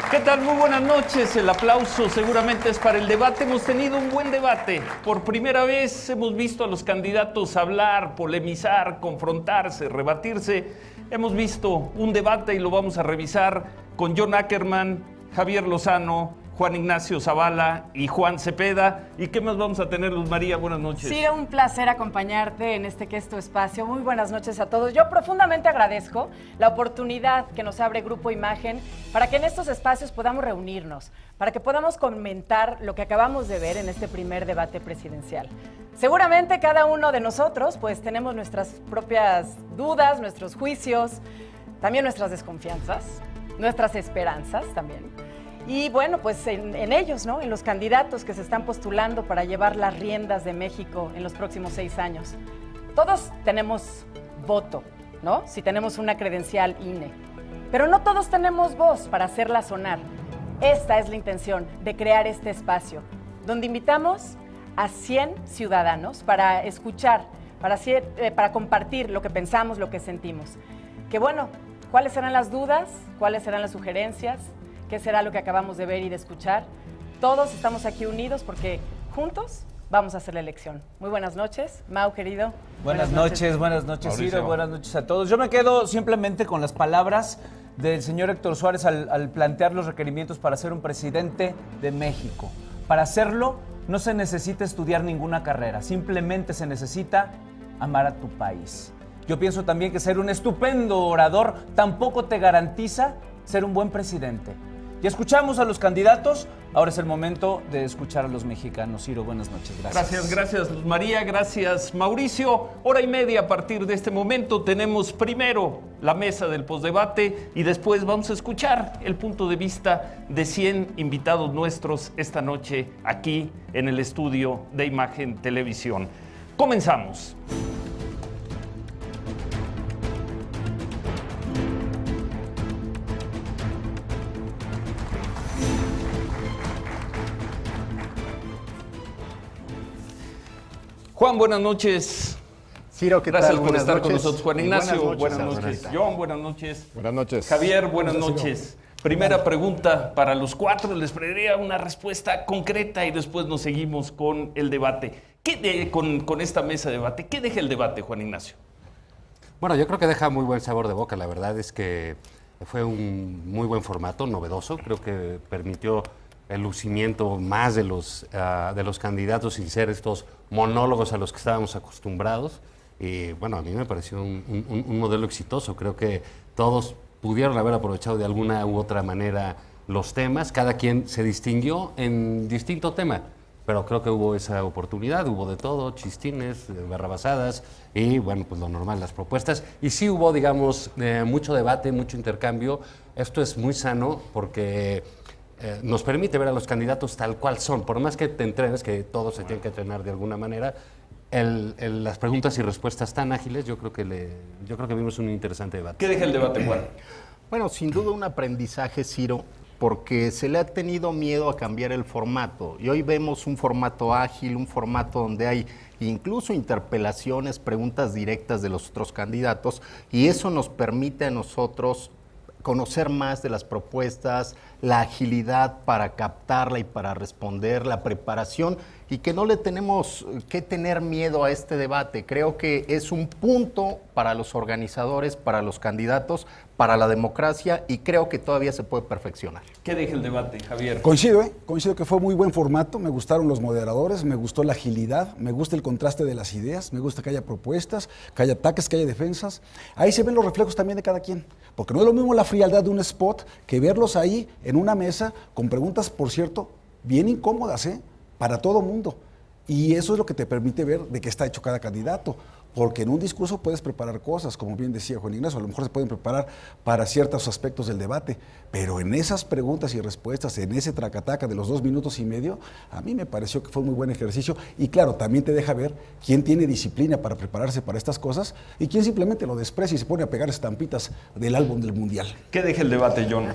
¿Qué tal? Muy buenas noches. El aplauso seguramente es para el debate. Hemos tenido un buen debate. Por primera vez hemos visto a los candidatos hablar, polemizar, confrontarse, rebatirse. Hemos visto un debate y lo vamos a revisar con John Ackerman, Javier Lozano, Juan Ignacio Zavala y Juan Cepeda. ¿Y qué más vamos a tener, Luz María? Buenas noches. Sí, un placer acompañarte en este que es tu espacio. Muy buenas noches a todos. Yo profundamente agradezco la oportunidad que nos abre Grupo Imagen para que en estos espacios podamos reunirnos, para que podamos comentar lo que acabamos de ver en este primer debate presidencial. Seguramente cada uno de nosotros pues tenemos nuestras propias dudas, nuestros juicios, también nuestras desconfianzas, nuestras esperanzas también. Y bueno, pues en ellos, ¿no? En los candidatos que se están postulando para llevar las riendas de México en los próximos 6 años. Todos tenemos voto, ¿no? Si tenemos una credencial INE. Pero no todos tenemos voz para hacerla sonar. Esta es la intención de crear este espacio, donde invitamos a 100 ciudadanos para escuchar, para compartir lo que pensamos, lo que sentimos. Que bueno, ¿cuáles serán las dudas? ¿Cuáles serán las sugerencias? ¿Qué será lo que acabamos de ver y de escuchar? Todos estamos aquí unidos porque juntos vamos a hacer la elección. Muy buenas noches, Mau, querido. Buenas noches, Ciro, buenas noches a todos. Yo me quedo simplemente con las palabras del señor Héctor Suárez al plantear los requerimientos para ser un presidente de México. Para hacerlo no se necesita estudiar ninguna carrera, simplemente se necesita amar a tu país. Yo pienso también que ser un estupendo orador tampoco te garantiza ser un buen presidente. Ya escuchamos a los candidatos, ahora es el momento de escuchar a los mexicanos. Ciro, buenas noches, gracias. Gracias Luz María, gracias Mauricio. Hora y media a partir de este momento. Tenemos primero la mesa del postdebate y después vamos a escuchar el punto de vista de 100 invitados nuestros esta noche aquí en el estudio de Imagen Televisión. Comenzamos. Juan, buenas noches. Ciro, ¿qué tal? Gracias por Buenas estar noches. con nosotros. Juan Ignacio, buenas noches. Buenas John, buenas noches. Buenas noches. Javier, buenas noches. Primera pregunta para los cuatro. Les pediría una respuesta concreta y después nos seguimos con el debate. Con esta mesa de debate, ¿qué deja el debate, Juan Ignacio? Bueno, yo creo que deja muy buen sabor de boca. La verdad es que fue un muy buen formato, novedoso. Creo que permitió el lucimiento más de los candidatos sin ser estos monólogos a los que estábamos acostumbrados. Y bueno, a mí me pareció un modelo exitoso. Creo que todos pudieron haber aprovechado de alguna u otra manera los temas. Cada quien se distinguió en distinto tema, pero creo que hubo esa oportunidad, hubo de todo, chistines, barrabasadas y bueno, pues lo normal, las propuestas. Y sí hubo, digamos, mucho debate, mucho intercambio. Esto es muy sano porque nos permite ver a los candidatos tal cual son. Por más que te entrenes, que todos se tienen que entrenar de alguna manera, las preguntas y respuestas tan ágiles, yo creo que vimos un interesante debate. ¿Qué deja el debate, Juan? Bueno, sin duda un aprendizaje, Ciro, porque se le ha tenido miedo a cambiar el formato. Y hoy vemos un formato ágil, un formato donde hay incluso interpelaciones, preguntas directas de los otros candidatos, y eso nos permite a nosotros conocer más de las propuestas, la agilidad para captarla y para responder, la preparación, y que no le tenemos que tener miedo a este debate. Creo que es un punto para los organizadores, para los candidatos, para la democracia, y creo que todavía se puede perfeccionar. ¿Qué deja el debate, Javier? Coincido que fue muy buen formato, me gustaron los moderadores, me gustó la agilidad, me gusta el contraste de las ideas, me gusta que haya propuestas, que haya ataques, que haya defensas. Ahí se ven los reflejos también de cada quien, porque no es lo mismo la frialdad de un spot que verlos ahí en una mesa con preguntas, por cierto, bien incómodas, para todo mundo. Y eso es lo que te permite ver de qué está hecho cada candidato. Porque en un discurso puedes preparar cosas, como bien decía Juan Ignacio, a lo mejor se pueden preparar para ciertos aspectos del debate, pero en esas preguntas y respuestas, en ese tracataca de los 2 minutos y medio, a mí me pareció que fue un muy buen ejercicio. Y claro, también te deja ver quién tiene disciplina para prepararse para estas cosas y quién simplemente lo desprecia y se pone a pegar estampitas del álbum del Mundial. ¿Qué deja el debate, John?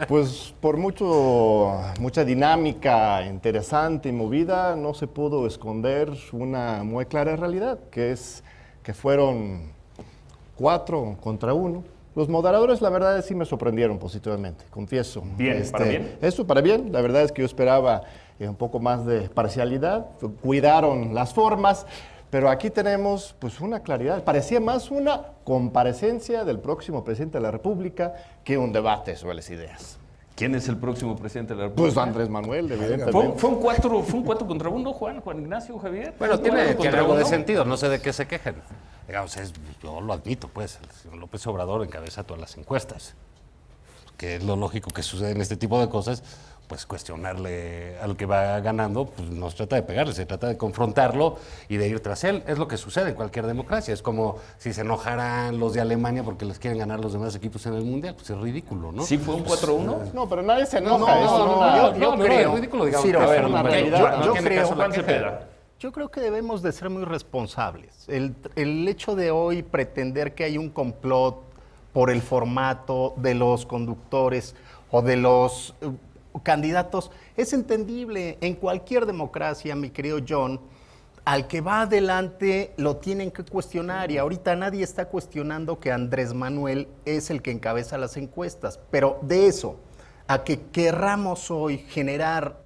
Pues por mucha dinámica interesante y movida, no se pudo esconder una muy clara realidad, que es que fueron 4 contra 1 Los moderadores, la verdad, sí me sorprendieron positivamente, confieso. Bien, ¿para bien? Eso para bien. La verdad es que yo esperaba un poco más de parcialidad. Cuidaron las formas. Pero aquí tenemos pues una claridad. Parecía más una comparecencia del próximo presidente de la República que un debate sobre las ideas. ¿Quién es el próximo presidente de la República? Pues Andrés Manuel, evidentemente. Fue un 4 contra 1, Juan Ignacio, Javier. Bueno, tiene contra algo de uno. sentido, no sé de qué se quejan. Digamos, yo lo admito, pues, el señor López Obrador encabeza todas las encuestas, que es lo lógico que sucede en este tipo de cosas, pues cuestionarle al que va ganando, pues no se trata de pegarle, se trata de confrontarlo y de ir tras él. Es lo que sucede en cualquier democracia. Es como si se enojaran los de Alemania porque les quieren ganar los demás equipos en el Mundial, pues es ridículo, ¿no? ¿Sí fue un 4-1? No, pero nadie se enoja. Yo creo. Es ridículo, digamos. Ciro, que a ver, una yo realidad, no tiene creo, caso la Juan queja. Cepeda. Yo creo que debemos de ser muy responsables. El hecho de hoy pretender que hay un complot por el formato de los conductores o de los candidatos es entendible. En cualquier democracia, mi querido John, al que va adelante lo tienen que cuestionar y ahorita nadie está cuestionando que Andrés Manuel es el que encabeza las encuestas. Pero de eso a que querramos hoy generar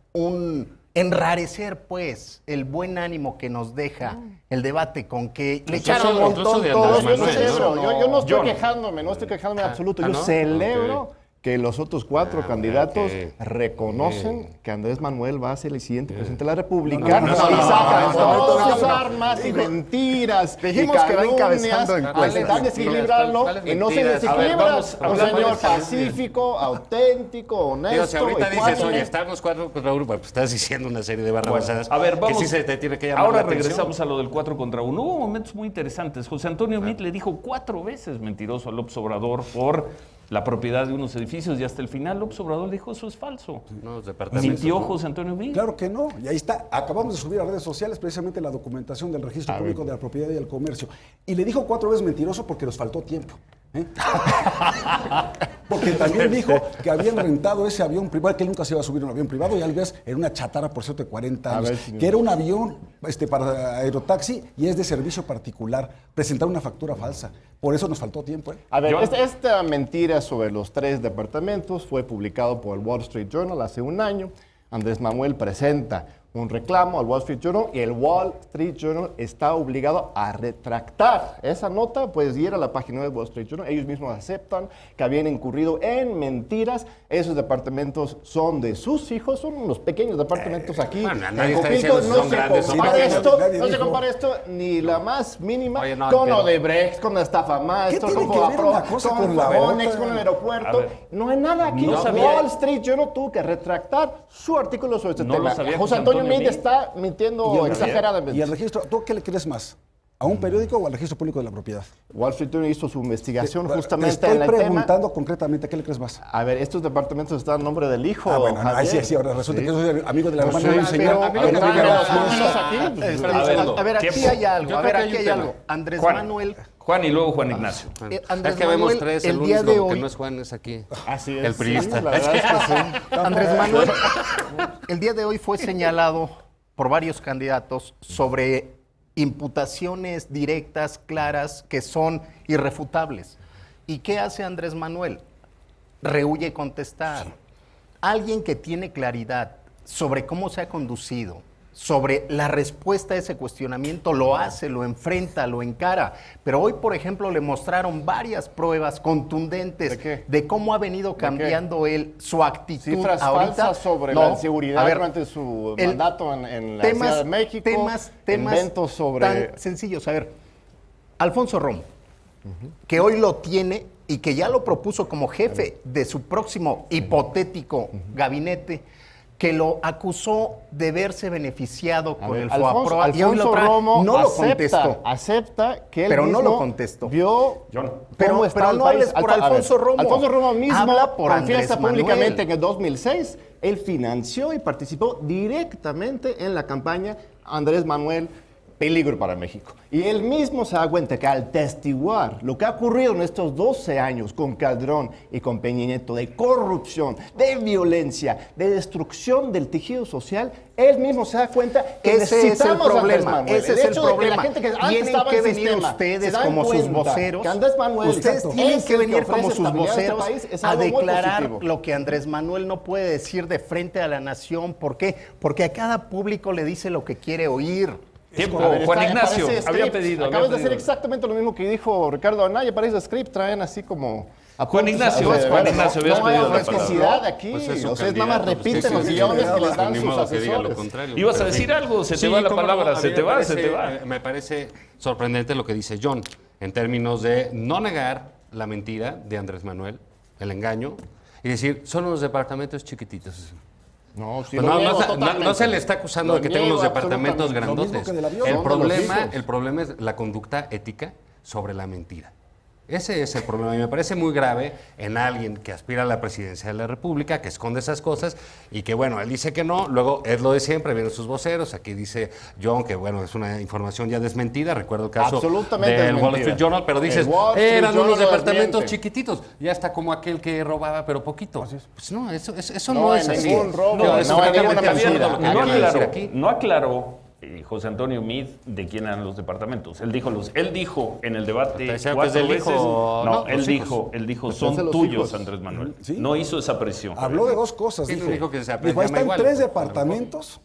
enrarecer pues el buen ánimo que nos deja el debate con que le echaron un incluso montón de todos. Andrés Manuel, Yo no estoy John. quejándome, no estoy quejándome en absoluto. Yo ¿no? celebro Ok. que los otros 4 candidatos ok. reconocen que Andrés Manuel va a ser el siguiente presidente de la República. No, no, y no, sacan no, no, todas sus no. armas y mentiras. Dijimos y que va encabezando calumnias, encuestas. intentan desequilibrarlo ¿Cuáles y no se mentiras? A ver, desequilibra. vamos, Un hablando señor de calumnias. pacífico, auténtico, honesto. Digo, si ahorita dices, ecuánime. oye, estamos 4 contra 1, pues estás diciendo una serie de barrabasadas A ver, vamos. que sí se te tiene que llamar Ahora la atención. regresamos a lo del 4 contra 1. Hubo momentos muy interesantes. José Antonio Meade le dijo 4 veces mentiroso a López Obrador por la propiedad de unos edificios y hasta el final López Obrador dijo eso es falso. Unos departamentos, Mintió ¿no? José Antonio Meade. Claro que no, y ahí está. Acabamos de subir a redes sociales precisamente la documentación del registro público de la propiedad y el comercio. Y le dijo 4 veces mentiroso porque nos faltó tiempo. ¿eh? Porque también dijo que habían rentado ese avión privado, que él nunca se iba a subir a un avión privado, y al vez en una chatarra por cierto de 40 años, ver, señor. que era un avión para aerotaxi y es de servicio particular. Presentar una factura falsa. Por eso nos faltó tiempo. A ver, John. esta mentira sobre los 3 departamentos fue publicado por el Wall Street Journal hace un año. Andrés Manuel presenta un reclamo al Wall Street Journal y el Wall Street Journal está obligado a retractar esa nota. Puedes ir a la página del Wall Street Journal. Ellos mismos aceptan que habían incurrido en mentiras. Esos departamentos son de sus hijos, son unos pequeños departamentos aquí. bueno, en nadie está Copilco. diciendo si son grandes o compara pequeños. esto, Nadie no se dijo. compara esto ni la más mínima Oye, no, con pero- Odebrecht, con la estafa maestra, ¿Qué con tiene que ver Fobaproa, una cosa con con la Fonex, otra? con el A aeropuerto. ver. No hay nada aquí. No sabía- Wall Street Journal tuvo que retractar su artículo sobre este No lo tema. sabía José José Antonio Antonio Meade Meade. está mintiendo exageradamente. Y el registro, ¿tú qué le crees más? ¿A un periódico o al registro público de la propiedad? Wall Street Journal hizo su investigación Te justamente estoy en el tema. preguntando concretamente, ¿qué le crees más? A ver, estos departamentos están a nombre del hijo. Bueno, ahí Javier. sí, ahora resulta Sí. que yo soy amigo de la Pues hermana de un sí, señor. pero a mí lo que que no me vive a la traen fiesta. los aquí. A ver, aquí hay algo, Yo a creo ver, que aquí hay hay un algo. tema. Andrés Juan. Manuel, Juan y luego Juan Ignacio. Andrés Es que vemos Manuel, 3, el el día único de que hoy, no es Juan es aquí. Así es. El priista. Sí, la verdad es que sí. Andrés Manuel, el día de hoy fue señalado por varios candidatos sobre imputaciones directas, claras, que son irrefutables. ¿Y qué hace Andrés Manuel? Rehúye contestar. Alguien que tiene claridad sobre cómo se ha conducido, sobre la respuesta a ese cuestionamiento, lo hace, lo enfrenta, lo encara. Pero hoy, por ejemplo, le mostraron varias pruebas contundentes ¿De qué? de cómo ha venido cambiando él su actitud. Cifras ahorita. falsas sobre No, la inseguridad a ver, durante su el- mandato en la Ciudad de México. Temas inventos sobre... tan sencillos. A ver, Alfonso Romo, que hoy lo tiene y que ya lo propuso como jefe de su próximo hipotético gabinete, que lo acusó de verse beneficiado A con ver, el FOAPROA y hoy Alfonso lo trae. Romo No lo acepta, contestó. acepta que él Pero no mismo lo contestó. vio Pero- cómo está pero el no país. hables por A ver, Alfonso Romo. Alfonso Romo mismo Habla por confiesa Andrés Manuel. públicamente que en el 2006 él financió y participó directamente en la campaña. Andrés Manuel peligro para México. Y él mismo se da cuenta que al testiguar lo que ha ocurrido en estos 12 años con Calderón y con Peña Nieto, de corrupción, de violencia, de destrucción del tejido social, él mismo se da cuenta que ese es el necesitamos a Andrés problema. Manuel. Ese es el hecho de que problema. la gente que antes Tienen estaba que en el venir sistema, ustedes se dan como sus cuenta voceros. que Andrés Manuel Ustedes tienen es que el venir como ofrece sus estabilidad a este voceros país, es a algo muy declarar positivo. lo que Andrés Manuel no puede decir de frente a la nación. ¿Por qué? Porque a cada público le dice lo que quiere oír. Tiempo, A ver, Juan está- Ignacio, parece había script. pedido. Acabas de había hacer pedido. exactamente lo mismo que dijo Ricardo Anaya. Parece script, traen así como... Juan Ignacio, Juan Ignacio, habías no hay pedido la autenticidad palabra. aquí. Pues es su Ustedes nada más candidato, pues, repiten los ¿qué guiones quiere? que les dan Ni sus modo que diga lo asesores. contrario. Ibas a Pero, en decir fin. algo, se te Sí, va la cómo no, palabra, a se mí te me va, se parece, te va. Me parece sorprendente lo que dice John, en términos de no negar la mentira de Andrés Manuel, el engaño, y decir, son unos departamentos chiquititos. No, sí, Pues lo no, niego no se- totalmente. no se le está acusando Lo de que tenga niego unos departamentos absolutamente. Lo mismo grandotes. que del avión. El Son de los problema, hijos. el problema es la conducta ética sobre la mentira. Ese es el problema y me parece muy grave en alguien que aspira a la presidencia de la República, que esconde esas cosas y que, bueno, él dice que no, luego es lo de siempre, vienen sus voceros, aquí dice John que, bueno, es una información ya desmentida, recuerdo el caso Absolutamente del Wall desmentida. Street Journal, pero dices, El Wall Street eran Journal unos lo departamentos desmiente. chiquititos, ya está como aquel que robaba pero poquito. Pues no, eso No no hay es así. ningún robo, No, es no hay totalmente ninguna absurdo mentira. lo que No acaba de decir aclaró, aquí. no aclaró José Antonio Meade de quién eran los departamentos. Él dijo en el debate Te decía que 4 es del veces. hijo, No, ¿no? él Los dijo, Pues son es de los tuyos, hijos. Andrés Manuel. Sí. No hizo esa presión. Habló de dos cosas. Sí, Dijo, dijo que se dijo, ahí están igual, 3 a lo mejor. departamentos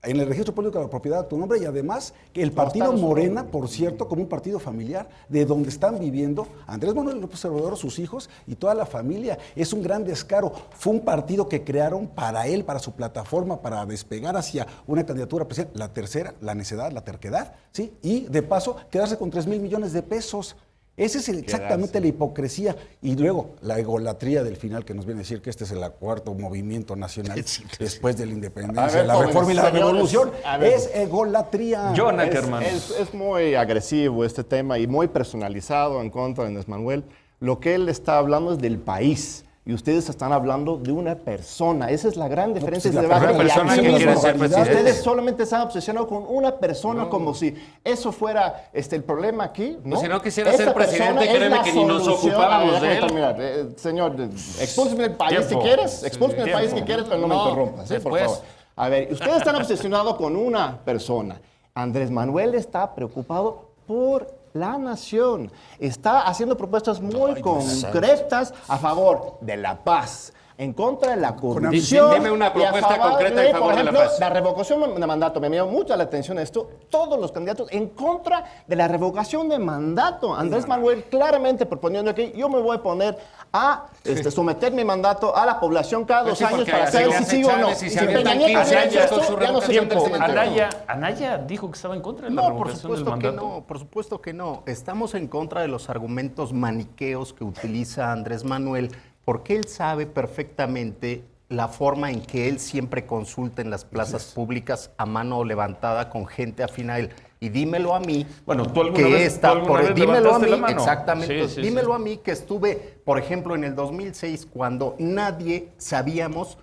en el registro público de la propiedad a tu nombre y además que el partido están los Morena, por cierto, como un partido familiar, de donde están viviendo Andrés Manuel López Obrador, sus hijos y toda la familia. Es un gran descaro. Fue un partido que crearon para él, para su plataforma, para despegar hacia una candidatura presidencial. La tercera, la necedad, la terquedad, ¿sí? Y de paso, quedarse con 3,000 millones de pesos. Esa es exactamente la hipocresía. Y luego, la egolatría del final, que nos viene a decir que este es el cuarto movimiento nacional después de la A independencia, ver, la jóvenes, reforma y la señores, revolución. a ver. Es egolatría. John Es, Ackerman. es muy agresivo este tema y muy personalizado en contra de Andrés Manuel. Lo que él está hablando es del país. Y ustedes están hablando de una persona. Esa es la gran diferencia pues, de la debate. una persona Y que aquí quiere mismo, ser presidente. ustedes solamente están obsesionados con una persona como si eso fuera el problema aquí. ¿no? Pues si no quisiera Esta ser presidente, persona es créeme la que ni nos solución. ocupábamos A ver, de él. déjame terminar. Señor, expúlseme el país Tiempo. si quieres. Expúlseme el Tiempo. país que quieres, pero no me No, interrumpas. Por después. favor. A ver, ustedes están obsesionados con una persona. Andrés Manuel está preocupado por la nación. Está haciendo propuestas muy concretas a favor de la paz, en contra de la corrupción. Dime una y a propuesta concreta en favor por de la ejemplo, paz. la revocación de mandato. Me llamó mucho la atención esto. Todos los candidatos en contra de la revocación de mandato. Andrés Manuel claramente proponiendo que yo me voy a poner a someter mi mandato a la población cada Pues 2 sí, años porque para así saber le si hace sí o no. Chávez y Y se si avientan Peña Nieto 15 hubiera años hecho con esto, su ya no sé si Tiempo. el presidente. Anaya dijo que estaba en contra de la No, por revocación del supuesto que mandato. no, por supuesto que no. Estamos en contra de los argumentos maniqueos que utiliza Andrés Manuel, porque él sabe perfectamente la forma en que él siempre consulta en las plazas públicas a mano levantada con gente afín a él. Y dímelo a mí, Bueno, ¿tú alguna que vez- está tú alguna vez dímelo a levantaste mí, la mano? exactamente, Sí, sí, dímelo sí. a mí que estuve, por ejemplo, en el 2006, cuando nadie sabíamos,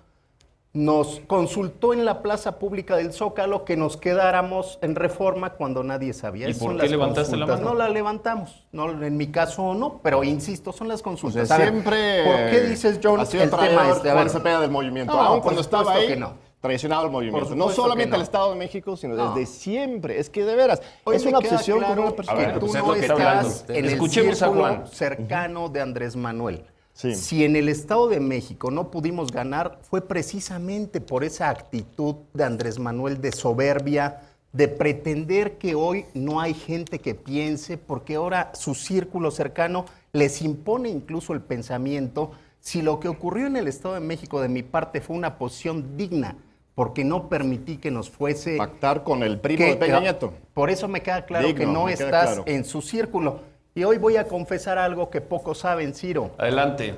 nos consultó en la plaza pública del Zócalo que nos quedáramos en Reforma cuando nadie sabía. ¿Y Esas por son qué las levantaste la consultas. mano? No la levantamos, no, en mi caso no, pero insisto, son las consultas. sea, A ver, siempre ¿por qué dices, John, ha sido el traidor tema este? A Juan ver, Cepeda del movimiento. No, Aún por cuando estaba supuesto ahí, que no. traicionado el movimiento. Por No supuesto solamente que no. el Estado de México, sino No. desde siempre. Es que de veras, Hoy es me una queda obsesión claro con una persona. que A ver, tú pues es no lo que está hablando estás usted. en el Escuchemos a círculo Juan. cercano de Andrés Manuel. Sí. Si en el Estado de México no pudimos ganar, fue precisamente por esa actitud de Andrés Manuel de soberbia, de pretender que hoy no hay gente que piense, porque ahora su círculo cercano les impone incluso el pensamiento. Si lo que ocurrió en el Estado de México de mi parte fue una posición digna, porque no permití que nos fuese... Pactar con el primo que- de Peña Nieto. Por eso me queda claro Digno, que no me queda estás claro. en su círculo. Y hoy voy a confesar algo que pocos saben, Ciro. Adelante.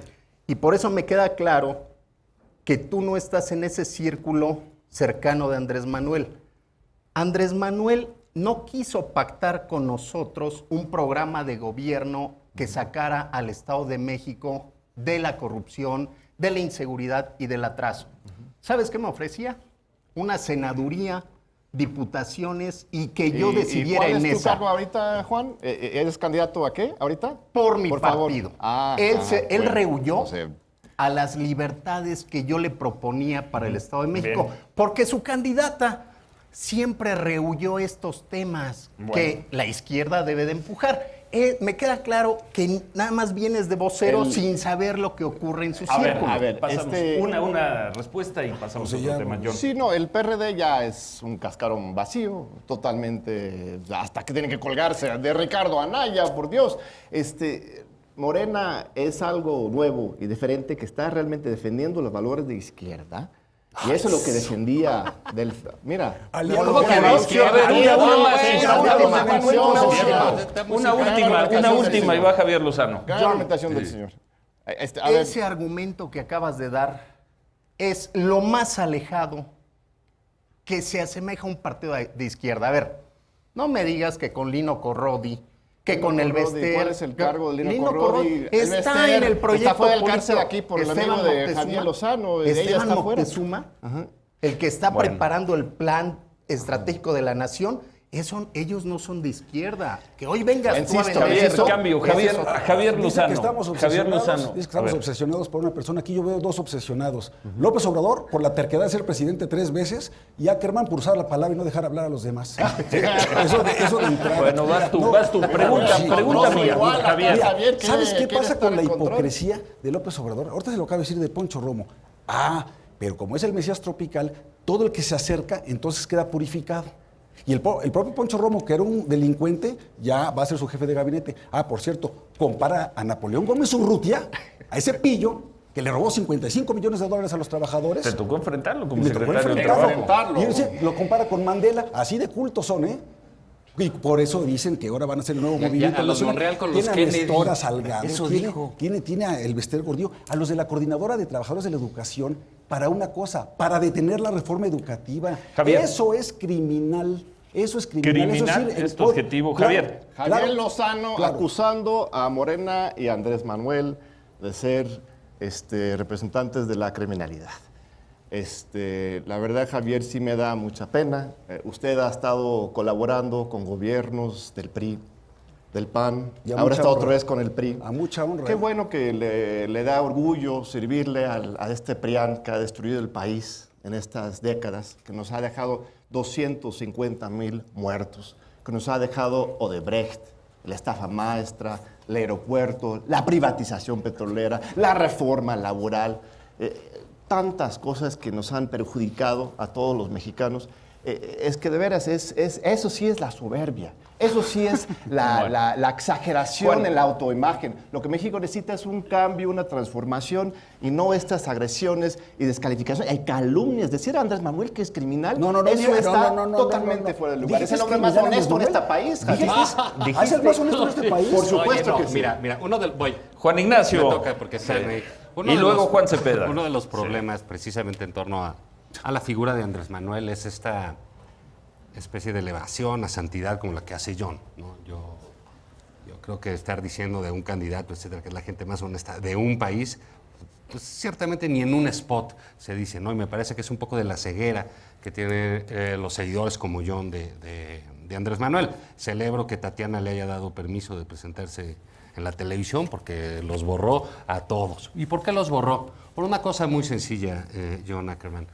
Y por eso me queda claro que tú no estás en ese círculo cercano de Andrés Manuel. Andrés Manuel no quiso pactar con nosotros un programa de gobierno que sacara al Estado de México de la corrupción, de la inseguridad y del atraso. ¿Sabes qué me ofrecía? Una senaduría diputaciones y que yo decidiera ¿Y cuál en es tu esa. cargo ahorita, Juan? ¿Eres candidato a qué ahorita? Por mi favor. partido. Él rehuyó O sea, a las libertades que yo le proponía para el Estado de México, Bien. porque su candidata siempre rehuyó estos temas que la izquierda debe de empujar. Me queda claro que nada más vienes de vocero sin saber lo que ocurre en su círculo. a ver, Pasamos una respuesta y pasamos a otro tema, John. Sí, no, el PRD ya es un cascarón vacío, totalmente, hasta que tienen que colgarse de Ricardo Anaya, por Dios. Morena es algo nuevo y diferente que está realmente defendiendo los valores de izquierda. Y eso es lo que defendía del... Mira. Aliado ¿Cómo que de la de izquierda? Una última y va Javier Lozano. Gran argumentación del señor. A ver, Ese argumento que acabas de dar es lo más alejado que se asemeja a un partido de izquierda. A ver, no me digas que con Lino Corrodi, que Lino con el Corrodi, Bester... ¿cuál es el cargo de Lino Corrodi? El Está Bester en el proyecto está fuera del cárcel político. aquí por el Esteban amigo de Moctezuma, Javier Lozano, ella Esteban está fuera. Moctezuma, el que está preparando el plan estratégico de la nación, ellos no son de izquierda. Que hoy vengas tú a Insisto, vender Javier, eso, cambio. eso Javier, es otra cosa. Javier Dice Lozano. que estamos Javier obsesionados, Lozano. dice que A estamos ver. obsesionados por una persona. Aquí yo veo dos obsesionados. López Obrador por la terquedad de ser presidente 3 veces y Ackerman por usar la palabra y no dejar hablar a los demás. eso de entrada. Bueno, vas tú. Pregunta mía, igual, Javier. acá Javier quiere- ¿Sabes qué quiere pasa estar con la en control. hipocresía de López Obrador? Ahorita se lo acaba de decir de Poncho Romo. Pero como es el Mesías tropical, todo el que se acerca entonces queda purificado. Y el propio Poncho Romo, que era un delincuente, ya va a ser su jefe de gabinete. Por cierto, compara a Napoleón Gómez Urrutia, a ese pillo que le robó $55 millones a los trabajadores. Te tocó enfrentarlo como Me tocó secretario de enfrentarlo. Trabajo. Y dice, lo compara con Mandela, así de cultos son, ¿eh? Y por eso dicen que ahora van a ser el nuevo movimiento a los nacional. Monreal con los Tiene a Kennedy. Nestora Salgado, Eso tiene, dijo. tiene a el Bester Gordillo, a los de la Coordinadora de Trabajadores de la Educación, para una cosa, para detener la reforma educativa. Javier. Eso es criminal. Eso es criminal. Criminal eso es tu objetivo, Javier. Javier Lozano claro. acusando a Morena y a Andrés Manuel de ser representantes de la criminalidad. La verdad, Javier, sí me da mucha pena. Usted ha estado colaborando con gobiernos del PRI, del PAN, Y a ahora mucha está otra honra. vez con el PRI. A mucha honra. Qué bueno que le da orgullo servirle a este PRIAN que ha destruido el país en estas décadas, que nos ha dejado 250,000 muertos, que nos ha dejado Odebrecht, la estafa maestra, el aeropuerto, la privatización petrolera, la reforma laboral, tantas cosas que nos han perjudicado a todos los mexicanos. Es que de veras, eso sí es la soberbia, eso sí es la exageración Juan. en la autoimagen. Lo que México necesita es un cambio, una transformación y no estas agresiones y descalificaciones. Hay calumnias. Decir a Andrés Manuel que es criminal, eso está totalmente fuera de lugar. Dije Es el que hombre es más criminal, honesto en Andrés este Manuel. país. Dije Javier. que es el más honesto en este país. Por supuesto Oye, que sí. Mira, voy. Juan Ignacio. Me toca porque Y luego Juan Cepeda. Uno de los problemas precisamente en torno a la figura de Andrés Manuel es esta especie de elevación a santidad como la que hace John, ¿no? Yo creo que estar diciendo de un candidato, etcétera, que es la gente más honesta de un país, pues ciertamente ni en un spot se dice, ¿no? Y me parece que es un poco de la ceguera que tienen los seguidores como John de Andrés Manuel. Celebro que Tatiana le haya dado permiso de presentarse en la televisión porque los borró a todos. ¿Y por qué los borró? Por una cosa muy sencilla, John Ackerman.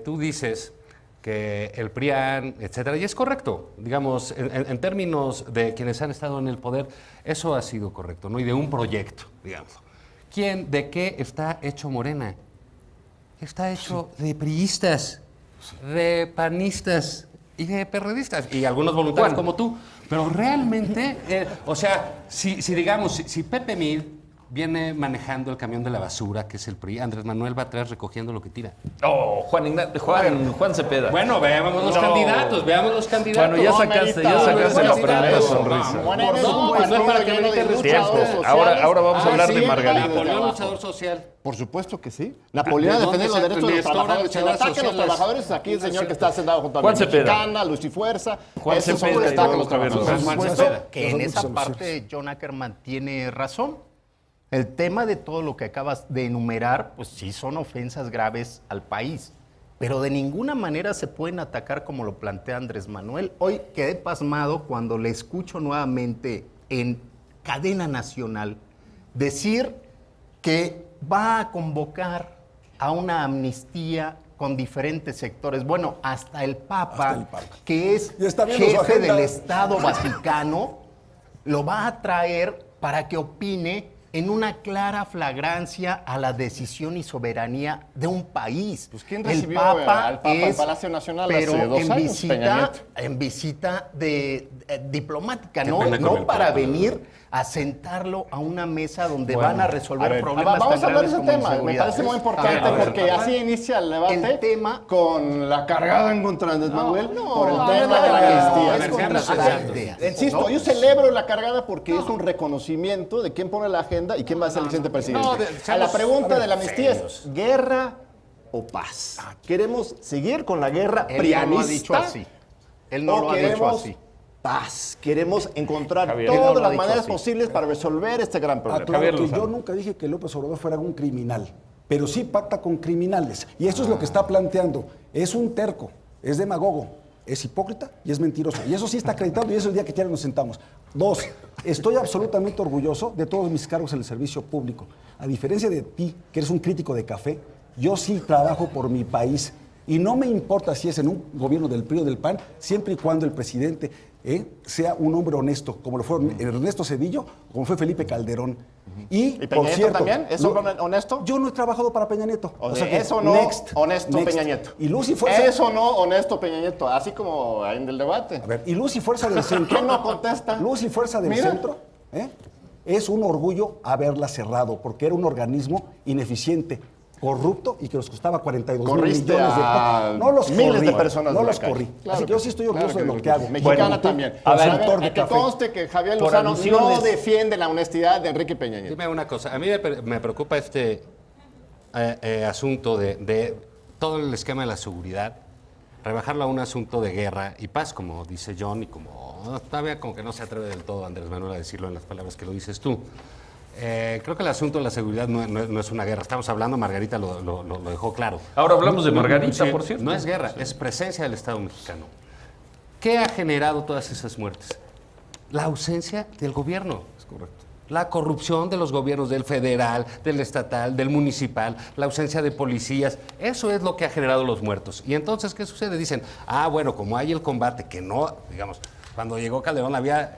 Tú dices que el PRIAN, etcétera, y es correcto, digamos, en términos de quienes han estado en el poder, eso ha sido correcto, ¿no? Y de un proyecto, digamos. ¿De qué está hecho Morena? Está hecho de priistas, de panistas y de perredistas, y algunos voluntarios como tú. Pero realmente, si Pepe Mil viene manejando el camión de la basura, que es el PRI, Andrés Manuel va atrás recogiendo lo que tira. Juan Cepeda. Bueno, veamos los candidatos. Bueno, ya sacaste la primera sonrisa. No es para que me digas Tiempo. Ahora vamos a hablar de Margarita. Napoleón, luchador social. Por supuesto que sí. Napoleón ¿De defender los dónde derechos de los Nestora, trabajadores. Si luchador ataquen a los social, trabajadores, aquí el señor que está sentado junto a Juan mí. Cepeda. Mexicana, Luz y Fuerza. Juan Esos son Cepeda los y que ataquen a luego los Javier trabajadores. Lozano. Por Juan supuesto Cepeda. Que en esa parte John Ackerman tiene razón. El tema de todo lo que acabas de enumerar, pues sí son ofensas graves al país. pero de ninguna manera se pueden atacar como lo plantea Andrés Manuel. Hoy quedé pasmado cuando le escucho nuevamente en cadena nacional decir que va a convocar a una amnistía con diferentes sectores. Bueno, hasta el Papa, que es jefe del Estado Vaticano, lo va a traer para que opine en una clara flagrancia a la decisión y soberanía de un país. Pues ¿quién recibió al Papa en Palacio Nacional hace 2 años? En visita diplomática, no para venir a sentarlo a una mesa donde van a resolver problemas vamos tan a hablar de graves ese como tema. Me inseguridad. parece muy importante porque así inicia el debate El tema con la cargada en contra de Andrés Manuel por el no, tema no, de la no, amnistía. es contra las ideas. Insisto, ¿no? yo celebro la cargada porque es un reconocimiento de quién pone la agenda y quién va a ser el siguiente presidente. A la pregunta de la amnistía es, ¿guerra o paz? ¿Queremos seguir con la guerra Él prianista? no lo ha dicho así. Él no lo ha dicho así. Paz. Queremos encontrar Javier, todas no lo ha las dicho maneras así. posibles para resolver este gran problema. Claro Javier que Lozano. yo nunca dije que López Obrador fuera un criminal, pero sí pacta con criminales. Y eso es lo que está planteando. Es un terco, es demagogo, es hipócrita y es mentiroso. Y eso sí está acreditado y eso es el día que quiera nos sentamos. 2, estoy absolutamente orgulloso de todos mis cargos en el servicio público. A diferencia de ti, que eres un crítico de café, yo sí trabajo por mi país. Y no me importa si es en un gobierno del PRI o del PAN, siempre y cuando el presidente sea un hombre honesto, como lo fueron Ernesto Zedillo, como fue Felipe Calderón. Y Peña por Nieto cierto, también? ¿Es hombre honesto? Yo no he trabajado para Peña Nieto. O sea, que eso no, honesto Peña Nieto. Y luz y fuerza. Eso no, honesto Peña Nieto, así como en el debate. A ver, y luz y fuerza del centro. ¿Quién no contesta? Luz y fuerza del Mira. centro. Es un orgullo haberla cerrado, porque era un organismo ineficiente, corrupto y que nos costaba 42 mil Corriste millones de a pesos. No los miles corrí, de personas no de la los calle. corrí. Claro Así que yo sí estoy orgulloso de lo que hago. Mexicana Bueno, también. a ver, Consultor de que café. Conste que Javier Por Lozano no alusiones. defiende la honestidad de Enrique Peña Nieto. Dime una cosa, a mí me preocupa este asunto de todo el esquema de la seguridad, rebajarlo a un asunto de guerra y paz, como dice John, y como todavía como que no se atreve del todo Andrés Manuel a decirlo en las palabras que lo dices tú. Creo que el asunto de la seguridad no es una guerra. Estamos hablando, Margarita lo dejó claro. Ahora hablamos de Margarita, Sí, por cierto. No es guerra, es presencia del Estado mexicano. ¿Qué ha generado todas esas muertes? La ausencia del gobierno. Es correcto. La corrupción de los gobiernos, del federal, del estatal, del municipal, la ausencia de policías. Eso es lo que ha generado los muertos. Y entonces, ¿qué sucede? Dicen, bueno, como hay el combate, que no, digamos, cuando llegó Calderón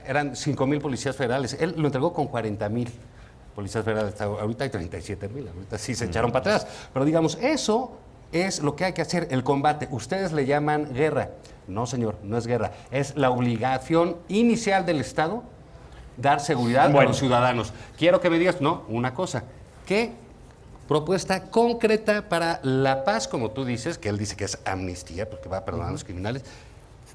eran 5,000 policías federales. Él lo entregó con 40,000 policías federales. Ahorita hay 37,000, ahorita sí se echaron para atrás. Pero digamos, eso es lo que hay que hacer, el combate. Ustedes le llaman guerra. No, señor, no es guerra. Es la obligación inicial del Estado dar seguridad a los ciudadanos. Quiero que me digas, una cosa. ¿Qué propuesta concreta para la paz, como tú dices, que él dice que es amnistía, porque va a perdonar a los criminales?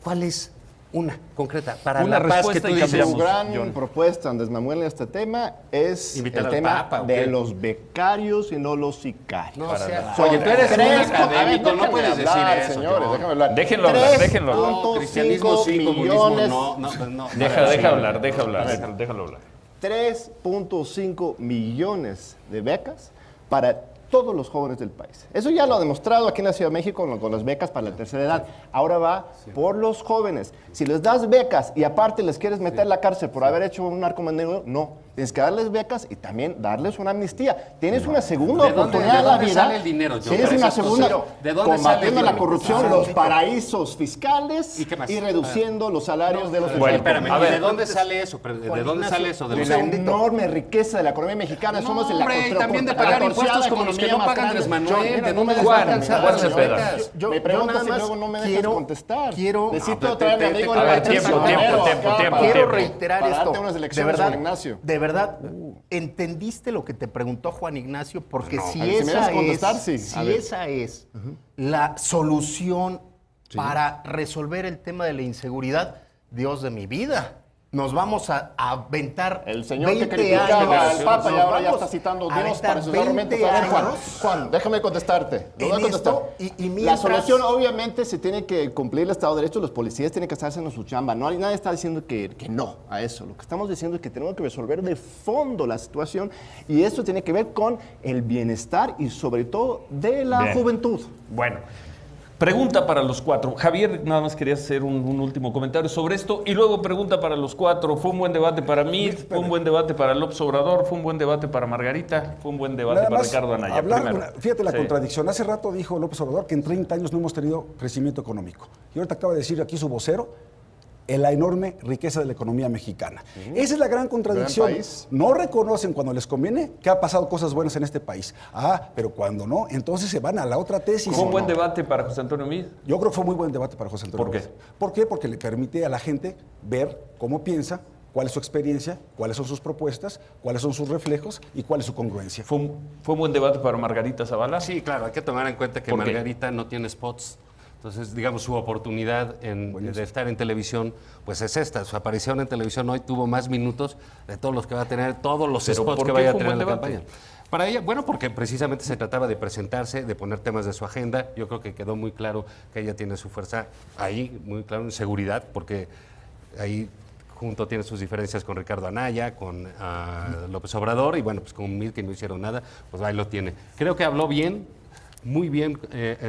¿Cuál es una concreta para Una la paz que respuesta tú y dices? Su cambiamos. gran propuesta, Andrés Manuel, en este tema es Invitar el al tema Papa, ¿o de qué? los becarios y no los sicarios. No, o sea, Son oye, tú eres un 3, académico, no déjenme puedes hablar, decir eso, señores, John. déjame hablar. Déjenlo hablar, déjenlo hablar. No, cristianismo sí, 3.5 comunismo millones, no. Deja hablar, déjalo hablar. 3.5 millones de becas para todos los jóvenes del país. Eso ya lo ha demostrado aquí en la Ciudad de México con las becas para la tercera edad. Ahora va por los jóvenes. Si les das becas y aparte les quieres meter a la cárcel por haber hecho un narcomenudeo, no. Tienes que darles becas y también darles una amnistía. Tienes una segunda oportunidad en la vida. sale el dinero, John? Tienes una segunda. ¿De dónde sale el combatiendo la dinero? corrupción, los paraísos fiscales ¿Y qué más? reduciendo los salarios de los Bueno, Espérame, a ver, ¿de dónde sale eso? ¿De dónde sale eso? ¿De de los la enorme riqueza de la economía mexicana. Somos en la hombre, y pero también de la pagar torciada impuestos como los que economía no más paga Andrés grande. Manuel. Mira, ¿De no dónde me les va a dejas alcanzar Juan las Cepeda. becas? Me preguntas y luego no me dejas contestar. quiero- Necesito No, traer a mi te- amigo te- el a ver, Beatriz tiempo, Romero tiempo, acá tiempo, para- tiempo, Quiero tiempo. reiterar para esto. darte unas lecciones, Juan Ignacio. De verdad, ¿entendiste lo que te preguntó Juan Ignacio? Porque si A ver, si me dejas esa contestar, es, sí. si A ver. esa es la solución para resolver el tema de la inseguridad, Dios de mi vida. Nos vamos a aventar El señor que 20 criticaba años. al Papa y Nos ahora ya vamos está citando a Dios aventar para sus argumentos. A ver, 20 Juan, años Juan, déjame contestarte. Lo voy a en contestar. esto, y La mientras- solución, obviamente, se tiene que cumplir el Estado de Derecho. Los policías tienen que estar haciendo su chamba. No hay nadie está diciendo que no a eso. Lo que estamos diciendo es que tenemos que resolver de fondo la situación y esto tiene que ver con el bienestar y sobre todo de la Bien. juventud. Bueno, Pregunta para los cuatro. Javier, nada más quería hacer un último comentario sobre esto y luego pregunta para los cuatro. Fue un buen debate para mí, fue un buen debate para López Obrador, fue un buen debate para Margarita, fue un buen debate Nada para más Ricardo Anaya. fíjate la Sí. contradicción. Hace rato dijo López Obrador que en 30 años no hemos tenido crecimiento económico. Y ahorita acaba de decir aquí su vocero la enorme riqueza de la economía mexicana. Esa es la gran contradicción. Gran país. No reconocen cuando les conviene que ha pasado cosas buenas en este país. Pero cuando no, entonces se van a la otra tesis. Fue un buen debate para José Antonio Meade. Yo creo que fue muy buen debate para José Antonio. ¿Por qué? Meade. ¿Por qué? Porque le permite a la gente ver cómo piensa, cuál es su experiencia, cuáles son sus propuestas, cuáles son sus reflejos y cuál es su congruencia. Fue un buen debate para Margarita Zavala. Sí, claro, hay que tomar en cuenta que ¿Por qué? Margarita no tiene spots. Entonces, digamos, su oportunidad de estar en televisión, pues es esta. Su aparición en televisión hoy tuvo más minutos de todos los que va a tener, todos los ¿Pero spots por que qué vaya a fue un tener en la buen debate? campaña. Para ella, bueno, porque precisamente se trataba de presentarse, de poner temas de su agenda. Yo creo que quedó muy claro que ella tiene su fuerza ahí, muy claro, en seguridad, porque ahí junto tiene sus diferencias con Ricardo Anaya, con López Obrador, y bueno, pues con Meade, que no hicieron nada, pues ahí lo tiene. Creo que habló bien, muy bien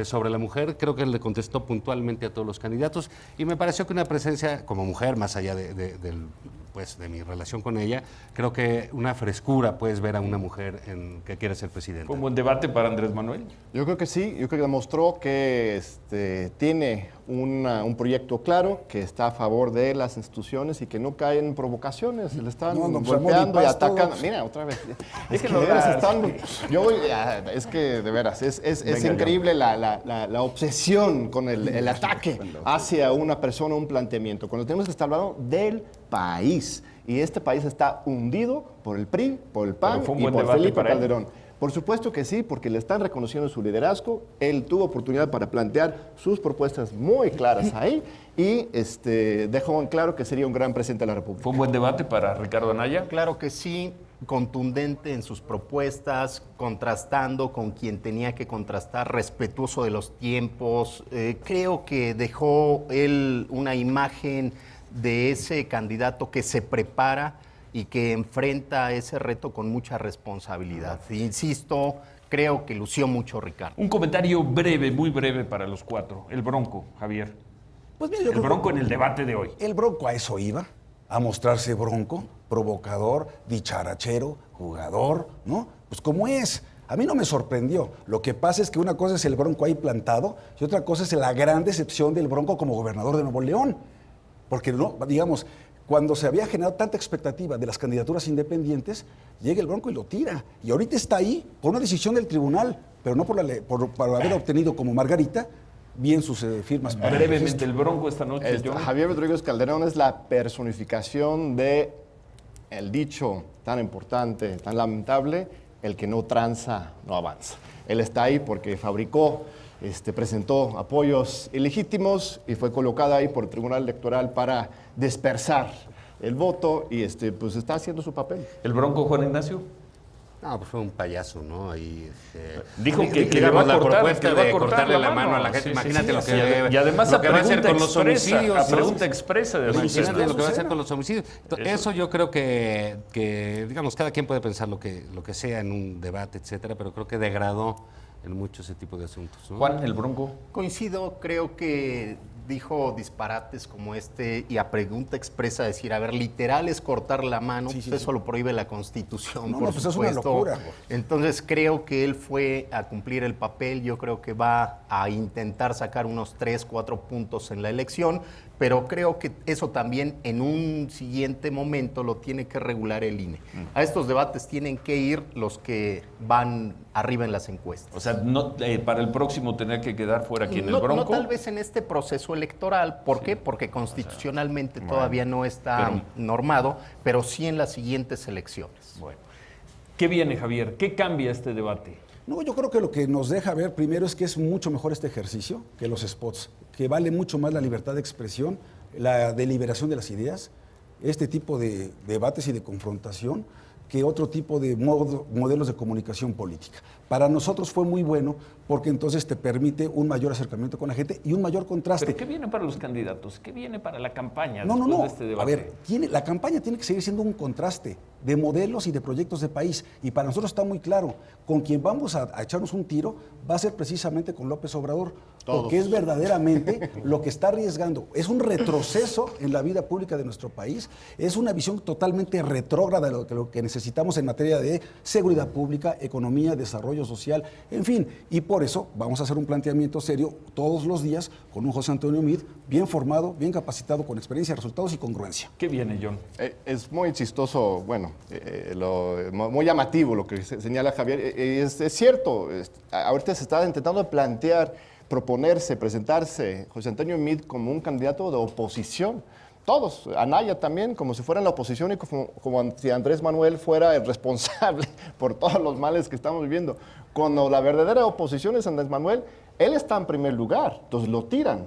sobre la mujer, creo que le contestó puntualmente a todos los candidatos y me pareció que una presencia como mujer, más allá de mi relación con ella, creo que una frescura puedes ver a una mujer que quiere ser presidenta. Fue un buen debate para Andrés Manuel. Yo creo que sí, yo creo que demostró que tiene un proyecto claro, que está a favor de las instituciones y que no cae en provocaciones, le están No, pues, golpeando y amor y paz, atacando. todos. Mira, otra vez. Es que Déjenlo de veras hablar. es que de veras, es Venga, increíble la obsesión con el ataque hacia una persona, un planteamiento, cuando tenemos que estar hablando del país. Y este país está hundido por el PRI, por el PAN Pero fue un y buen por debate Felipe para él. Calderón. Por supuesto que sí, porque le están reconociendo su liderazgo. Él tuvo oportunidad para plantear sus propuestas muy claras ahí y dejó en claro que sería un gran presidente de la República. Fue un buen debate para Ricardo Anaya. Claro que sí, contundente en sus propuestas, contrastando con quien tenía que contrastar, respetuoso de los tiempos. Creo que dejó él una imagen de ese candidato que se prepara y que enfrenta ese reto con mucha responsabilidad. Insisto, creo que lució mucho Ricardo. Un comentario breve, muy breve para los cuatro. El Bronco, Javier. Pues mira, yo El creo Bronco que en el debate de hoy. el Bronco a eso iba, a mostrarse bronco, provocador, dicharachero, jugador, ¿no? Pues como es. A mí no me sorprendió. Lo que pasa es que una cosa es el Bronco ahí plantado y otra cosa es la gran decepción del Bronco como gobernador de Nuevo León. Porque, no, digamos, cuando se había generado tanta expectativa de las candidaturas independientes, llega el Bronco y lo tira. Y ahorita está ahí por una decisión del tribunal, pero no por haber obtenido como Margarita bien sus firmas. para el Brevemente, registro. el Bronco esta noche, John. Javier Rodríguez Calderón es la personificación de el dicho tan importante, tan lamentable, el que no tranza, no avanza. Él está ahí porque fabricó, presentó apoyos ilegítimos y fue colocado ahí por el Tribunal Electoral para dispersar el voto y pues está haciendo su papel. El Bronco, Juan Ignacio. No, pues fue un payaso, ¿no? Ahí, Dijo que le digamos, va a la cortar, propuesta que le va a de cortar cortarle la la mano a la mano. gente. Sí, sí, Imagínate sí, lo sí. que Y además lo que va a hacer pregunta con los expresa, homicidios. a pregunta expresa de Imagínate Susana. lo que va a hacer con los homicidios. Eso yo creo que, digamos, cada quien puede pensar lo que sea en un debate, etcétera, pero creo que degradó en mucho ese tipo de asuntos, ¿no? Juan, el Bronco. Coincido, creo que dijo disparates como y a pregunta expresa decir, a ver, literal es cortar la mano, Sí, sí, pues sí. eso lo prohíbe la Constitución, No, por no, pues es una supuesto. locura. Entonces creo que él fue a cumplir el papel, yo creo que va a intentar sacar unos 3, 4 puntos en la elección, pero creo que eso también en un siguiente momento lo tiene que regular el INE. A estos debates tienen que ir los que van arriba en las encuestas. O sea, no, para el próximo tener que quedar fuera aquí en el No Bronco. tal vez en este proceso electoral. ¿Por qué? Porque constitucionalmente todavía no está normado, pero sí en las siguientes elecciones. Bueno. ¿Qué viene, Javier? ¿Qué cambia este debate? No, yo creo que lo que nos deja ver primero es que es mucho mejor este ejercicio que los spots, que vale mucho más la libertad de expresión, la deliberación de las ideas, este tipo de debates y de confrontación, que otro tipo de modelos de comunicación política. Para nosotros fue muy bueno porque entonces te permite un mayor acercamiento con la gente y un mayor contraste. ¿Pero qué viene para los candidatos? ¿Qué viene para la campaña No, después de este debate? A ver, la campaña tiene que seguir siendo un contraste de modelos y de proyectos de país. Y para nosotros está muy claro, con quien vamos a echarnos un tiro va a ser precisamente con López Obrador, porque es verdaderamente lo que está arriesgando. Es un retroceso en la vida pública de nuestro país, es una visión totalmente retrógrada de lo que necesitamos en materia de seguridad pública, economía, desarrollo social, en fin. Y por eso vamos a hacer un planteamiento serio todos los días con un José Antonio Meade bien formado, bien capacitado, con experiencia, resultados y congruencia. ¿Qué viene, John? Es muy chistoso, bueno, muy llamativo lo que señala Javier. Es cierto, ahorita se está intentando plantear, proponerse, presentarse José Antonio Meade como un candidato de oposición. Todos, Anaya también, como si fuera la oposición y como si Andrés Manuel fuera el responsable por todos los males que estamos viviendo. Cuando la verdadera oposición es Andrés Manuel, él está en primer lugar, entonces lo tiran.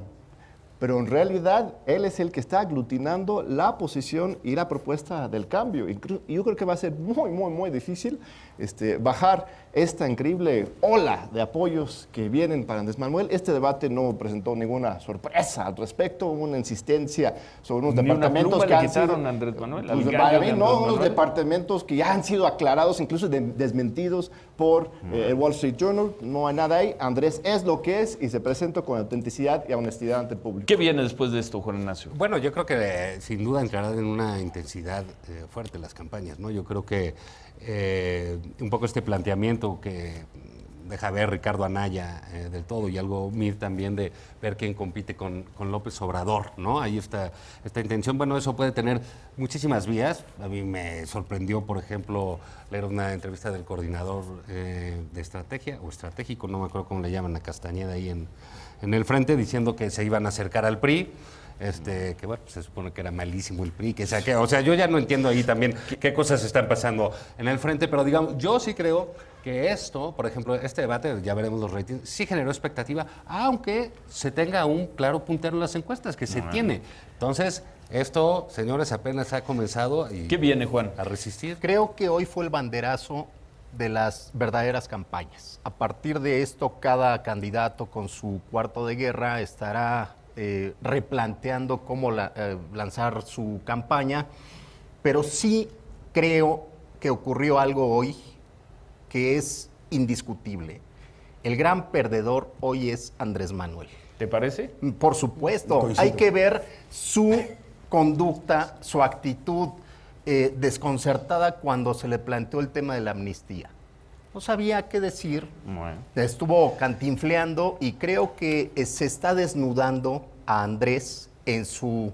Pero en realidad él es el que está aglutinando la posición y la propuesta del cambio. Y yo creo que va a ser muy difícil bajar esta increíble ola de apoyos que vienen para Andrés Manuel. Este debate no presentó ninguna sorpresa al respecto, hubo una insistencia sobre unos departamentos que han sido... a Andrés Manuel. Pues, para mí no, unos departamentos que ya han sido aclarados, incluso desmentidos por el Wall Street Journal. No hay nada ahí. Andrés es lo que es y se presenta con autenticidad y honestidad ante el público. ¿Qué viene después de esto, Juan Ignacio? Bueno, yo creo que sin duda entrarán en una intensidad fuerte las campañas, ¿no? Yo creo que un poco este planteamiento que deja ver Ricardo Anaya del todo y algo Meade también de ver quién compite con López Obrador, ¿no? Ahí está esta intención. Bueno, eso puede tener muchísimas vías. A mí me sorprendió, por ejemplo, leer una entrevista del coordinador de estrategia o estratégico, no me acuerdo cómo le llaman a Castañeda ahí en el frente, diciendo que se iban a acercar al PRI. Que bueno, se supone que era malísimo el PRI, o sea, yo ya no entiendo ahí también qué cosas están pasando en el frente, pero digamos, yo sí creo que esto, por ejemplo, este debate, ya veremos los ratings, sí generó expectativa, aunque se tenga un claro puntero en las encuestas, que se tiene. Entonces, esto, señores, apenas ha comenzado y ¿qué viene, Juan? A resistir. Creo que hoy fue el banderazo de las verdaderas campañas. A partir de esto, cada candidato con su cuarto de guerra estará replanteando cómo lanzar su campaña, pero sí creo que ocurrió algo hoy que es indiscutible. El gran perdedor hoy es Andrés Manuel. ¿Te parece? Por supuesto, Coincido. hay que ver su conducta, su actitud desconcertada cuando se le planteó el tema de la amnistía. No sabía qué decir, estuvo cantinfleando y creo que se está desnudando a Andrés en su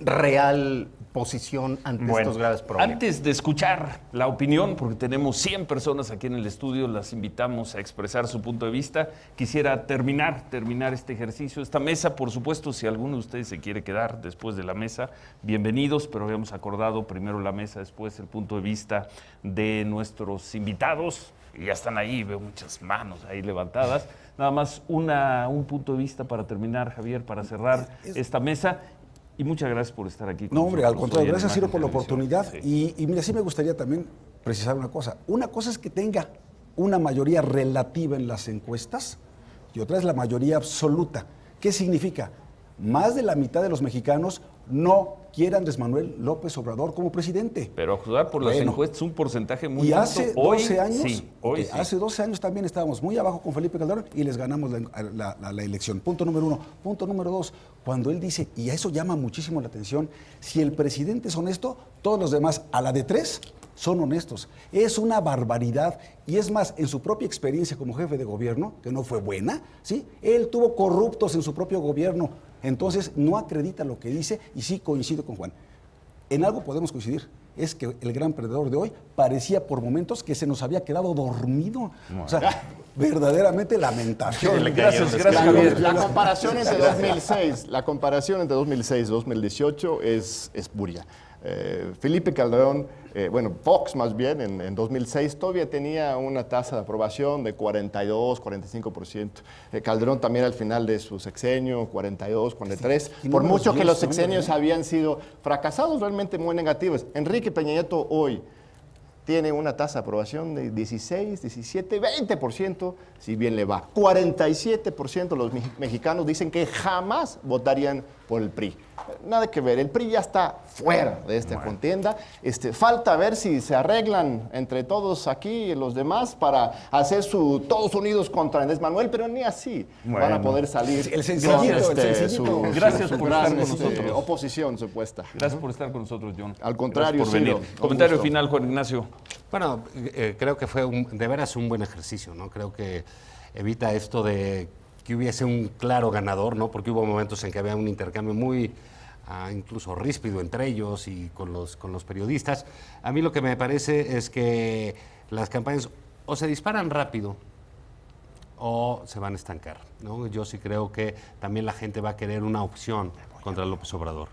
real posición ante estos graves problemas. Antes de escuchar la opinión, porque tenemos 100 personas aquí en el estudio, las invitamos a expresar su punto de vista. Quisiera terminar este ejercicio, esta mesa. Por supuesto, si alguno de ustedes se quiere quedar después de la mesa, bienvenidos, pero habíamos acordado primero la mesa, después el punto de vista de nuestros invitados. Y ya están ahí, veo muchas manos ahí levantadas. Nada más un punto de vista para terminar, Javier, para cerrar esta mesa. Y muchas gracias por estar aquí con No, hombre, nosotros al contrario, hoy en gracias, Ciro, Imagen por la Televisión. oportunidad. Sí. Y mira, sí me gustaría también precisar una cosa. Una cosa es que tenga una mayoría relativa en las encuestas y otra es la mayoría absoluta. ¿Qué significa? Más de la mitad de los mexicanos no quiere a Andrés Manuel López Obrador como presidente. Pero a juzgar por las Bueno. encuestas, un porcentaje muy Y alto. hace Hoy, 12 años, sí, hoy sí. hace 12 años también estábamos muy abajo con Felipe Calderón y les ganamos la elección. Punto número 1. Punto número 2, cuando él dice, y a eso llama muchísimo la atención, si el presidente es honesto, todos los demás a la de 3 son honestos. Es una barbaridad y es más, en su propia experiencia como jefe de gobierno, que no fue buena, ¿sí? Él tuvo corruptos en su propio gobierno, entonces no acredita lo que dice y sí coincido con Juan. En algo podemos coincidir, es que el gran perdedor de hoy parecía por momentos que se nos había quedado dormido. O sea, verdaderamente lamentable. Gracias, Javier. La comparación entre 2006 y 2018 es espuria. Felipe Calderón, Fox más bien, en 2006 todavía tenía una tasa de aprobación de 42, 45%. Calderón también al final de su sexenio, 42, 43. Sí, por mucho que los son, sexenios habían sido fracasados, realmente muy negativos. Enrique Peña Nieto hoy tiene una tasa de aprobación de 16, 17, 20%, si bien le va. 47% de los mexicanos dicen que jamás votarían por el PRI. Nada que ver, el PRI ya está fuera de esta contienda. Falta ver si se arreglan entre todos aquí y los demás para hacer su todos unidos contra Andrés Manuel, pero ni así van a poder salir. El sencillito, el sencillito. Gracias por estar con nosotros. Oposición supuesta. Gracias por estar con nosotros, John. Al contrario, Gracias por venir. Ciro, un Comentario gusto. final, Juan Ignacio. Bueno, creo que fue de veras un buen ejercicio, ¿no? Creo que evita esto de que hubiese un claro ganador, ¿no? Porque hubo momentos en que había un intercambio muy incluso ríspido entre ellos y con los periodistas. A mí lo que me parece es que las campañas o se disparan rápido o se van a estancar, ¿no? Yo sí creo que también la gente va a querer una opción contra López Obrador.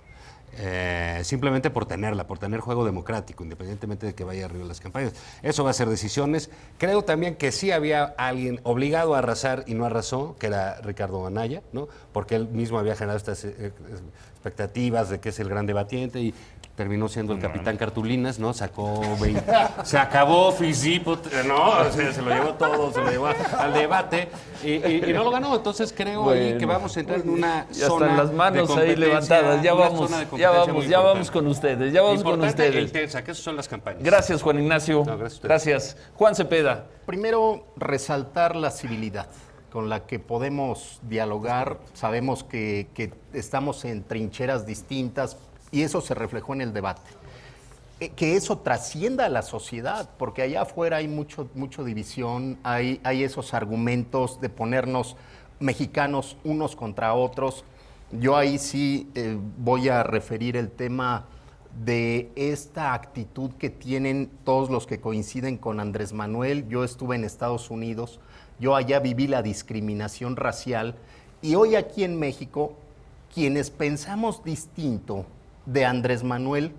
Simplemente por tener juego democrático, independientemente de que vaya arriba las campañas. Eso va a ser decisiones. Creo también que sí había alguien obligado a arrasar y no arrasó, que era Ricardo Anaya, ¿no? Porque él mismo había generado estas expectativas de que es el gran debatiente y terminó siendo el capitán Cartulinas, ¿no? Sacó 20. Se acabó Fisipo, ¿no? O sea, se lo llevó todo, se lo llevó al debate y no lo ganó. Entonces creo ahí que vamos a entrar en una Ya zona están las manos de ahí levantadas. Ya una vamos, zona de ya competencia vamos, muy ya vamos importante. con ustedes. Ya vamos con Importante ustedes. e intensa, que esas son las campañas. Gracias, Juan Ignacio. No, gracias a ustedes. Gracias. Juan Cepeda. Primero, resaltar la civilidad con la que podemos dialogar. Sabemos que estamos en trincheras distintas y eso se reflejó en el debate. Que eso trascienda a la sociedad, porque allá afuera hay mucho división, hay esos argumentos de ponernos mexicanos unos contra otros. Yo ahí sí voy a referir el tema de esta actitud que tienen todos los que coinciden con Andrés Manuel. Yo estuve en Estados Unidos, yo allá viví la discriminación racial y hoy aquí en México, quienes pensamos distinto de Andrés Manuel,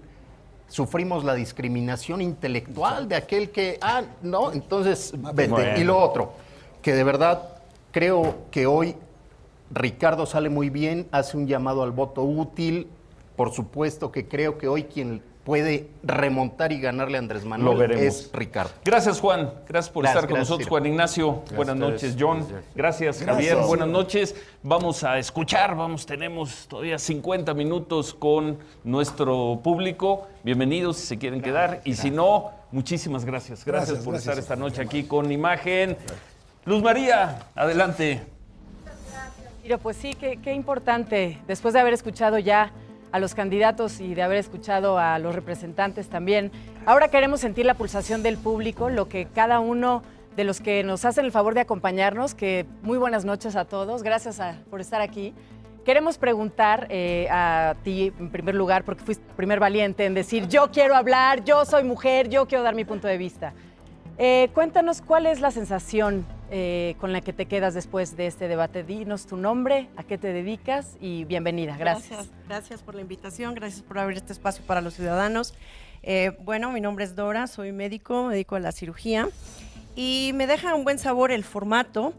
sufrimos la discriminación intelectual de aquel que, no, entonces, vete. Bueno. Y lo otro, que de verdad creo que hoy Ricardo sale muy bien, hace un llamado al voto útil. Por supuesto que creo que hoy quien puede remontar y ganarle a Andrés Lo Manuel veremos. es Ricardo. Gracias, Juan. Gracias por estar con Gracias, nosotros, Ciro. Juan Ignacio. Buenas a noches, ustedes. John. Gracias, Javier. Gracias. Buenas noches. Vamos a escuchar, tenemos todavía 50 minutos con nuestro público. Bienvenidos si se quieren quedar. Y si no, muchísimas gracias. Gracias por estar esta noche aquí con Imagen. Luz María, adelante. Mira, pues sí, qué importante, después de haber escuchado ya a los candidatos y de haber escuchado a los representantes también, ahora queremos sentir la pulsación del público, lo que cada uno de los que nos hacen el favor de acompañarnos, que muy buenas noches a todos, gracias por estar aquí. Queremos preguntar a ti, en primer lugar, porque fuiste el primer valiente en decir, yo quiero hablar, yo soy mujer, yo quiero dar mi punto de vista. Cuéntanos cuál es la sensación con la que te quedas después de este debate. Dinos tu nombre, a qué te dedicas y bienvenida. Gracias. Gracias por la invitación, gracias por abrir este espacio para los ciudadanos. Bueno, mi nombre es Dora, soy médico, me dedico a la cirugía y me deja un buen sabor el formato.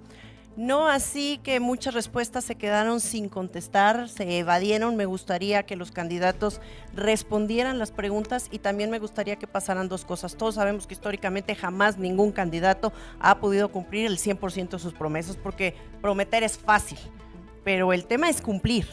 No así que muchas respuestas se quedaron sin contestar, se evadieron. Me gustaría que los candidatos respondieran las preguntas y también me gustaría que pasaran dos cosas. Todos sabemos que históricamente jamás ningún candidato ha podido cumplir el 100% de sus promesas porque prometer es fácil, pero el tema es cumplir.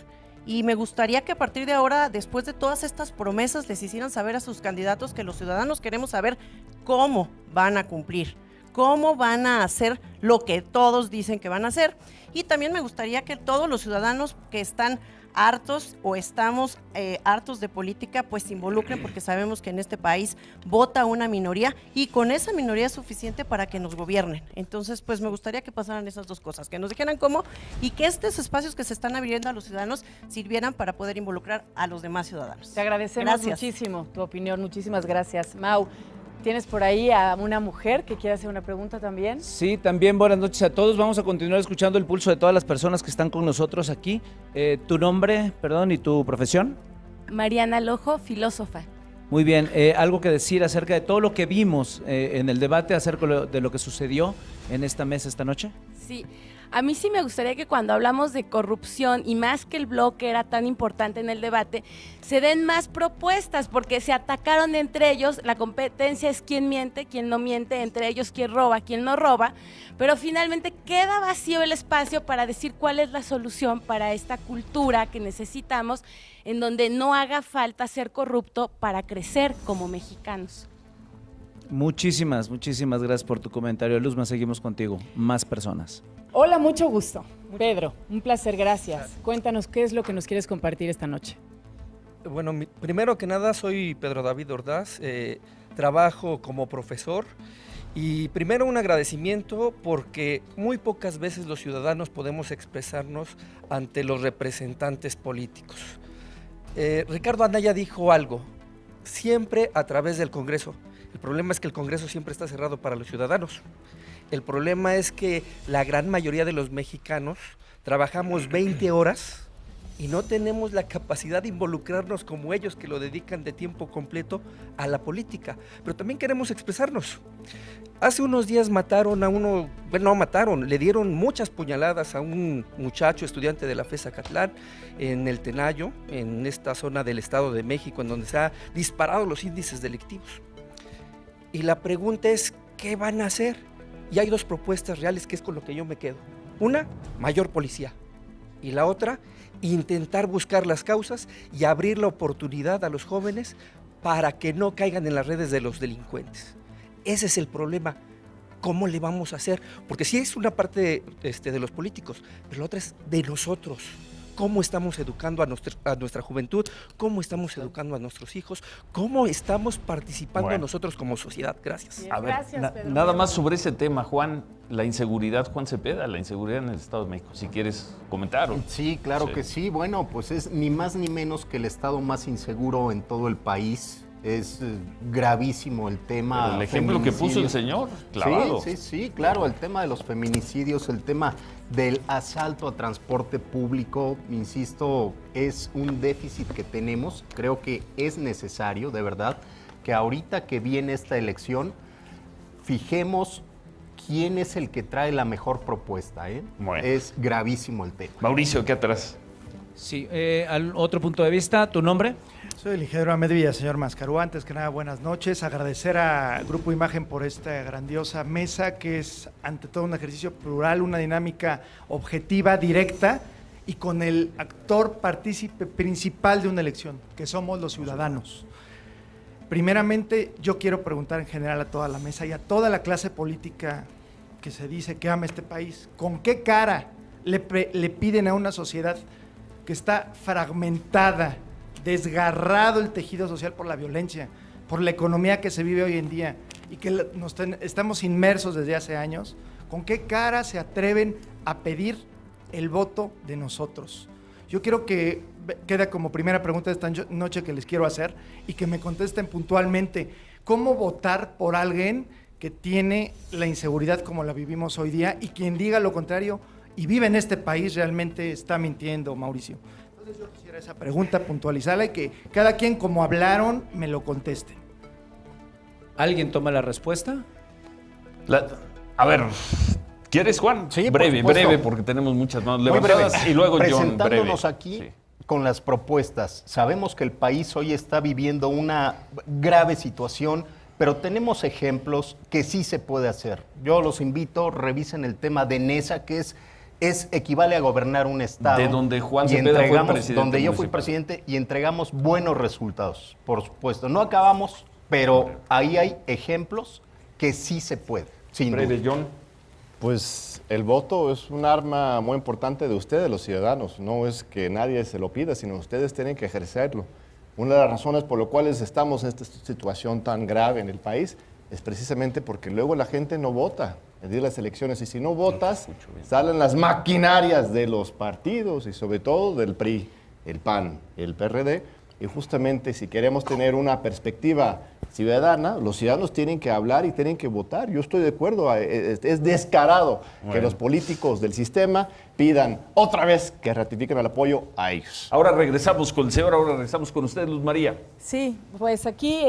Y me gustaría que a partir de ahora, después de todas estas promesas, les hicieran saber a sus candidatos que los ciudadanos queremos saber cómo van a cumplir. Cómo van a hacer lo que todos dicen que van a hacer. Y también me gustaría que todos los ciudadanos que están hartos o estamos hartos de política, pues se involucren porque sabemos que en este país vota una minoría y con esa minoría es suficiente para que nos gobiernen. Entonces, pues me gustaría que pasaran esas dos cosas, que nos dijeran cómo y que estos espacios que se están abriendo a los ciudadanos sirvieran para poder involucrar a los demás ciudadanos. Te agradecemos muchísimo tu opinión. Muchísimas gracias. Mau, ¿tienes por ahí a una mujer que quiere hacer una pregunta también? Sí, también buenas noches a todos. Vamos a continuar escuchando el pulso de todas las personas que están con nosotros aquí. Tu nombre, perdón, y tu profesión. Mariana Lojo, filósofa. Muy bien, algo que decir acerca de todo lo que vimos en el debate acerca de lo que sucedió en esta mesa esta noche. Sí, a mí sí me gustaría que cuando hablamos de corrupción y más que el bloque era tan importante en el debate, se den más propuestas porque se atacaron entre ellos, la competencia es quién miente, quién no miente, entre ellos quién roba, quién no roba, pero finalmente queda vacío el espacio para decir cuál es la solución para esta cultura que necesitamos en donde no haga falta ser corrupto para crecer como mexicanos. Muchísimas gracias por tu comentario. Luzma, seguimos contigo. Más personas. Hola, mucho gusto. Pedro, un placer, gracias. Cuéntanos qué es lo que nos quieres compartir esta noche. Bueno, primero que nada soy Pedro David Ordaz, trabajo como profesor y primero un agradecimiento porque muy pocas veces los ciudadanos podemos expresarnos ante los representantes políticos. Ricardo Anaya dijo algo, siempre a través del Congreso. El problema es que el Congreso siempre está cerrado para los ciudadanos. El problema es que la gran mayoría de los mexicanos trabajamos 20 horas y no tenemos la capacidad de involucrarnos como ellos que lo dedican de tiempo completo a la política. Pero también queremos expresarnos. Hace unos días mataron a uno, bueno, no mataron, le dieron muchas puñaladas a un muchacho estudiante de la FES Zacatlán en el Tenayo, en esta zona del Estado de México, en donde se han disparado los índices delictivos. Y la pregunta es, ¿qué van a hacer? Y hay dos propuestas reales que es con lo que yo me quedo. Una, mayor policía. Y la otra, intentar buscar las causas y abrir la oportunidad a los jóvenes para que no caigan en las redes de los delincuentes. Ese es el problema. ¿Cómo le vamos a hacer? Porque sí es una parte de los políticos, pero la otra es de nosotros. ¿Cómo estamos educando a nuestra juventud? ¿Cómo estamos educando a nuestros hijos? ¿Cómo estamos participando nosotros como sociedad? Gracias. A ver, Gracias, Pedro. nada más sobre ese tema, Juan, la inseguridad, Juan Cepeda, la inseguridad en el Estado de México, si quieres comentar. Sí, claro que sí. Bueno, pues es ni más ni menos que el estado más inseguro en todo el país. Es gravísimo el tema. Pero el ejemplo que puso el señor, clavado. Sí, claro, el tema de los feminicidios, el tema del asalto a transporte público, insisto, es un déficit que tenemos. Creo que es necesario, de verdad, que ahorita que viene esta elección, fijemos quién es el que trae la mejor propuesta. Bueno. Es gravísimo el tema. Mauricio, ¿qué atrás? Sí, al otro punto de vista, ¿tu nombre? Soy el ingeniero Ahmed Villa, señor Mascaró. Antes que nada, buenas noches. Agradecer a Grupo Imagen por esta grandiosa mesa que es, ante todo, un ejercicio plural, una dinámica objetiva, directa y con el actor partícipe principal de una elección, que somos los ciudadanos. Primeramente, yo quiero preguntar en general a toda la mesa y a toda la clase política que se dice que ama este país, ¿con qué cara le piden a una sociedad que está fragmentada, desgarrado el tejido social por la violencia, por la economía que se vive hoy en día y que estamos inmersos desde hace años, ¿con qué cara se atreven a pedir el voto de nosotros? Yo quiero que queda como primera pregunta de esta noche que les quiero hacer y que me contesten puntualmente, ¿cómo votar por alguien que tiene la inseguridad como la vivimos hoy día y quien diga lo contrario y vive en este país realmente está mintiendo, Mauricio? Entonces yo quisiera esa pregunta puntualizarla y que cada quien como hablaron me lo contesten. ¿Alguien toma la respuesta? A ver, ¿quieres, Juan? Sí, breve, porque tenemos muchas manos levantadas. Y luego John, breve. Presentándonos aquí con las propuestas. Sabemos que el país hoy está viviendo una grave situación, pero tenemos ejemplos que sí se puede hacer. Yo los invito, revisen el tema de NESA, que equivale a gobernar un estado. De donde Juan Cepeda fue presidente. Donde yo fui presidente y entregamos buenos resultados, por supuesto. No acabamos, pero ahí hay ejemplos que sí se puede. Sin breve, duda. John. Pues el voto es un arma muy importante de ustedes, los ciudadanos. No es que nadie se lo pida, sino ustedes tienen que ejercerlo. Una de las razones por las cuales estamos en esta situación tan grave en el país es precisamente porque luego la gente no vota el día de las elecciones. Y si no votas, salen las maquinarias de los partidos y sobre todo del PRI, el PAN, el PRD, y justamente si queremos tener una perspectiva ciudadana, los ciudadanos tienen que hablar y tienen que votar. Yo estoy de acuerdo, es descarado que los políticos del sistema pidan otra vez que ratifiquen el apoyo a ellos. Ahora regresamos con el señor, ahora regresamos con usted, Luz María. Sí, pues aquí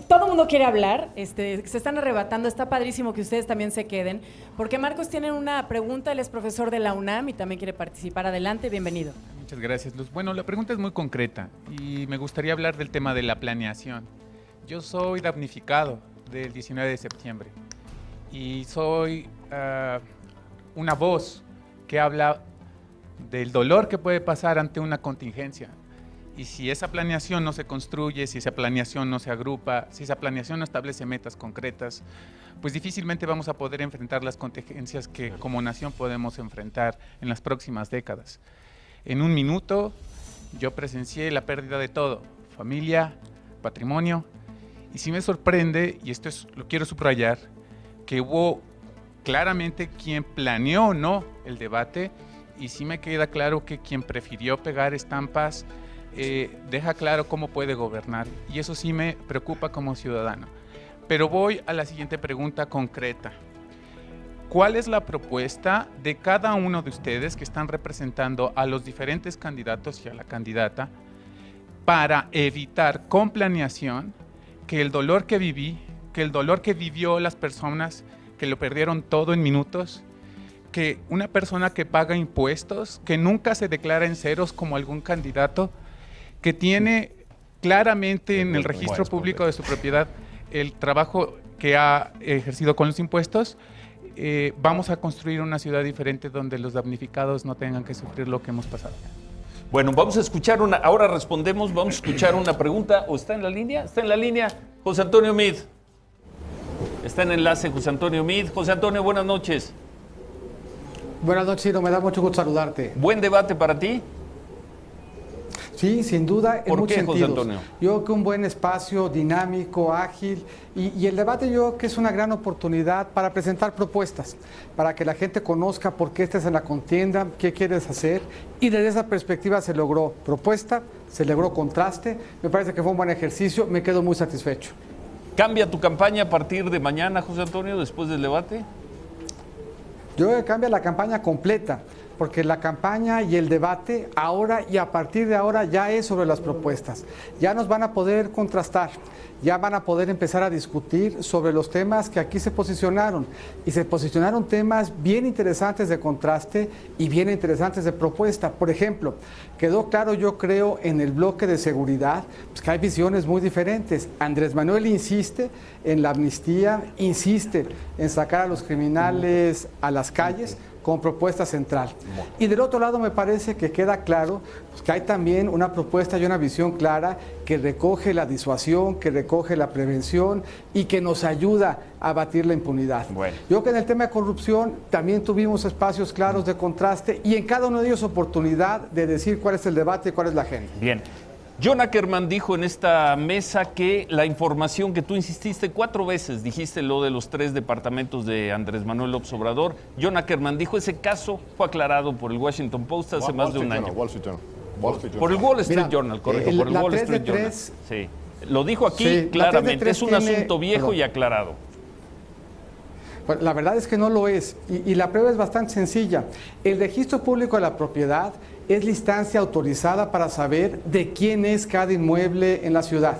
todo el mundo quiere hablar, se están arrebatando, está padrísimo que ustedes también se queden, porque Marcos tiene una pregunta, él es profesor de la UNAM y también quiere participar. Adelante, bienvenido. Muchas gracias, Luz. Bueno, la pregunta es muy concreta y me gustaría hablar del tema de la planeación. Yo soy damnificado del 19 de septiembre y soy una voz que habla del dolor que puede pasar ante una contingencia. Y si esa planeación no se construye, si esa planeación no se agrupa, si esa planeación no establece metas concretas, pues difícilmente vamos a poder enfrentar las contingencias que como nación podemos enfrentar en las próximas décadas. En un minuto yo presencié la pérdida de todo, familia, patrimonio, y sí me sorprende, y esto lo quiero subrayar, que hubo claramente quien planeó o no el debate, y sí me queda claro que quien prefirió pegar estampas deja claro cómo puede gobernar, y eso sí me preocupa como ciudadano. Pero voy a la siguiente pregunta concreta. ¿Cuál es la propuesta de cada uno de ustedes que están representando a los diferentes candidatos y a la candidata para evitar con planeación que el dolor que viví, que el dolor que vivió las personas que lo perdieron todo en minutos, que una persona que paga impuestos, que nunca se declara en ceros como algún candidato, que tiene claramente en el registro público de su propiedad el trabajo que ha ejercido con los impuestos, vamos a construir una ciudad diferente donde los damnificados no tengan que sufrir lo que hemos pasado? Bueno, vamos a escuchar ahora respondemos, vamos a escuchar una pregunta. ¿O está en la línea? Está en la línea José Antonio Meade. Está en enlace José Antonio Meade. José Antonio, buenas noches. Buenas noches, Ciro, me da mucho gusto saludarte. ¿Buen debate para ti? Sí, sin duda, en muchos sentidos. José Antonio? Yo creo que un buen espacio, dinámico, ágil, y el debate yo creo que es una gran oportunidad para presentar propuestas, para que la gente conozca por qué estás en la contienda, qué quieres hacer, y desde esa perspectiva se logró propuesta, se logró contraste, me parece que fue un buen ejercicio, me quedo muy satisfecho. ¿Cambia tu campaña a partir de mañana, José Antonio, después del debate? Yo creo que cambia la campaña completa, porque la campaña y el debate ahora y a partir de ahora ya es sobre las propuestas. Ya nos van a poder contrastar, ya van a poder empezar a discutir sobre los temas que aquí se posicionaron. Y se posicionaron temas bien interesantes de contraste y bien interesantes de propuesta. Por ejemplo, quedó claro, yo creo, en el bloque de seguridad, pues que hay visiones muy diferentes. Andrés Manuel insiste en la amnistía, insiste en sacar a los criminales a las calles, con propuesta central. Y del otro lado me parece que queda claro pues, que hay también una propuesta y una visión clara que recoge la disuasión, que recoge la prevención y que nos ayuda a abatir la impunidad. Bueno. Yo creo que en el tema de corrupción también tuvimos espacios claros de contraste y en cada uno de ellos oportunidad de decir cuál es el debate y cuál es la agenda. Bien. John Ackerman dijo en esta mesa que la información que tú insististe 4 veces, dijiste lo de los 3 departamentos de Andrés Manuel López Obrador. John Ackerman dijo ese caso fue aclarado por el Washington Post hace más de un año. Por el Wall Street Journal, correcto, por el Wall Street Journal. Sí. Lo dijo aquí sí, claramente, es un asunto viejo y aclarado. Pues la verdad es que no lo es, y la prueba es bastante sencilla. El registro público de la propiedad es la instancia autorizada para saber de quién es cada inmueble en la ciudad.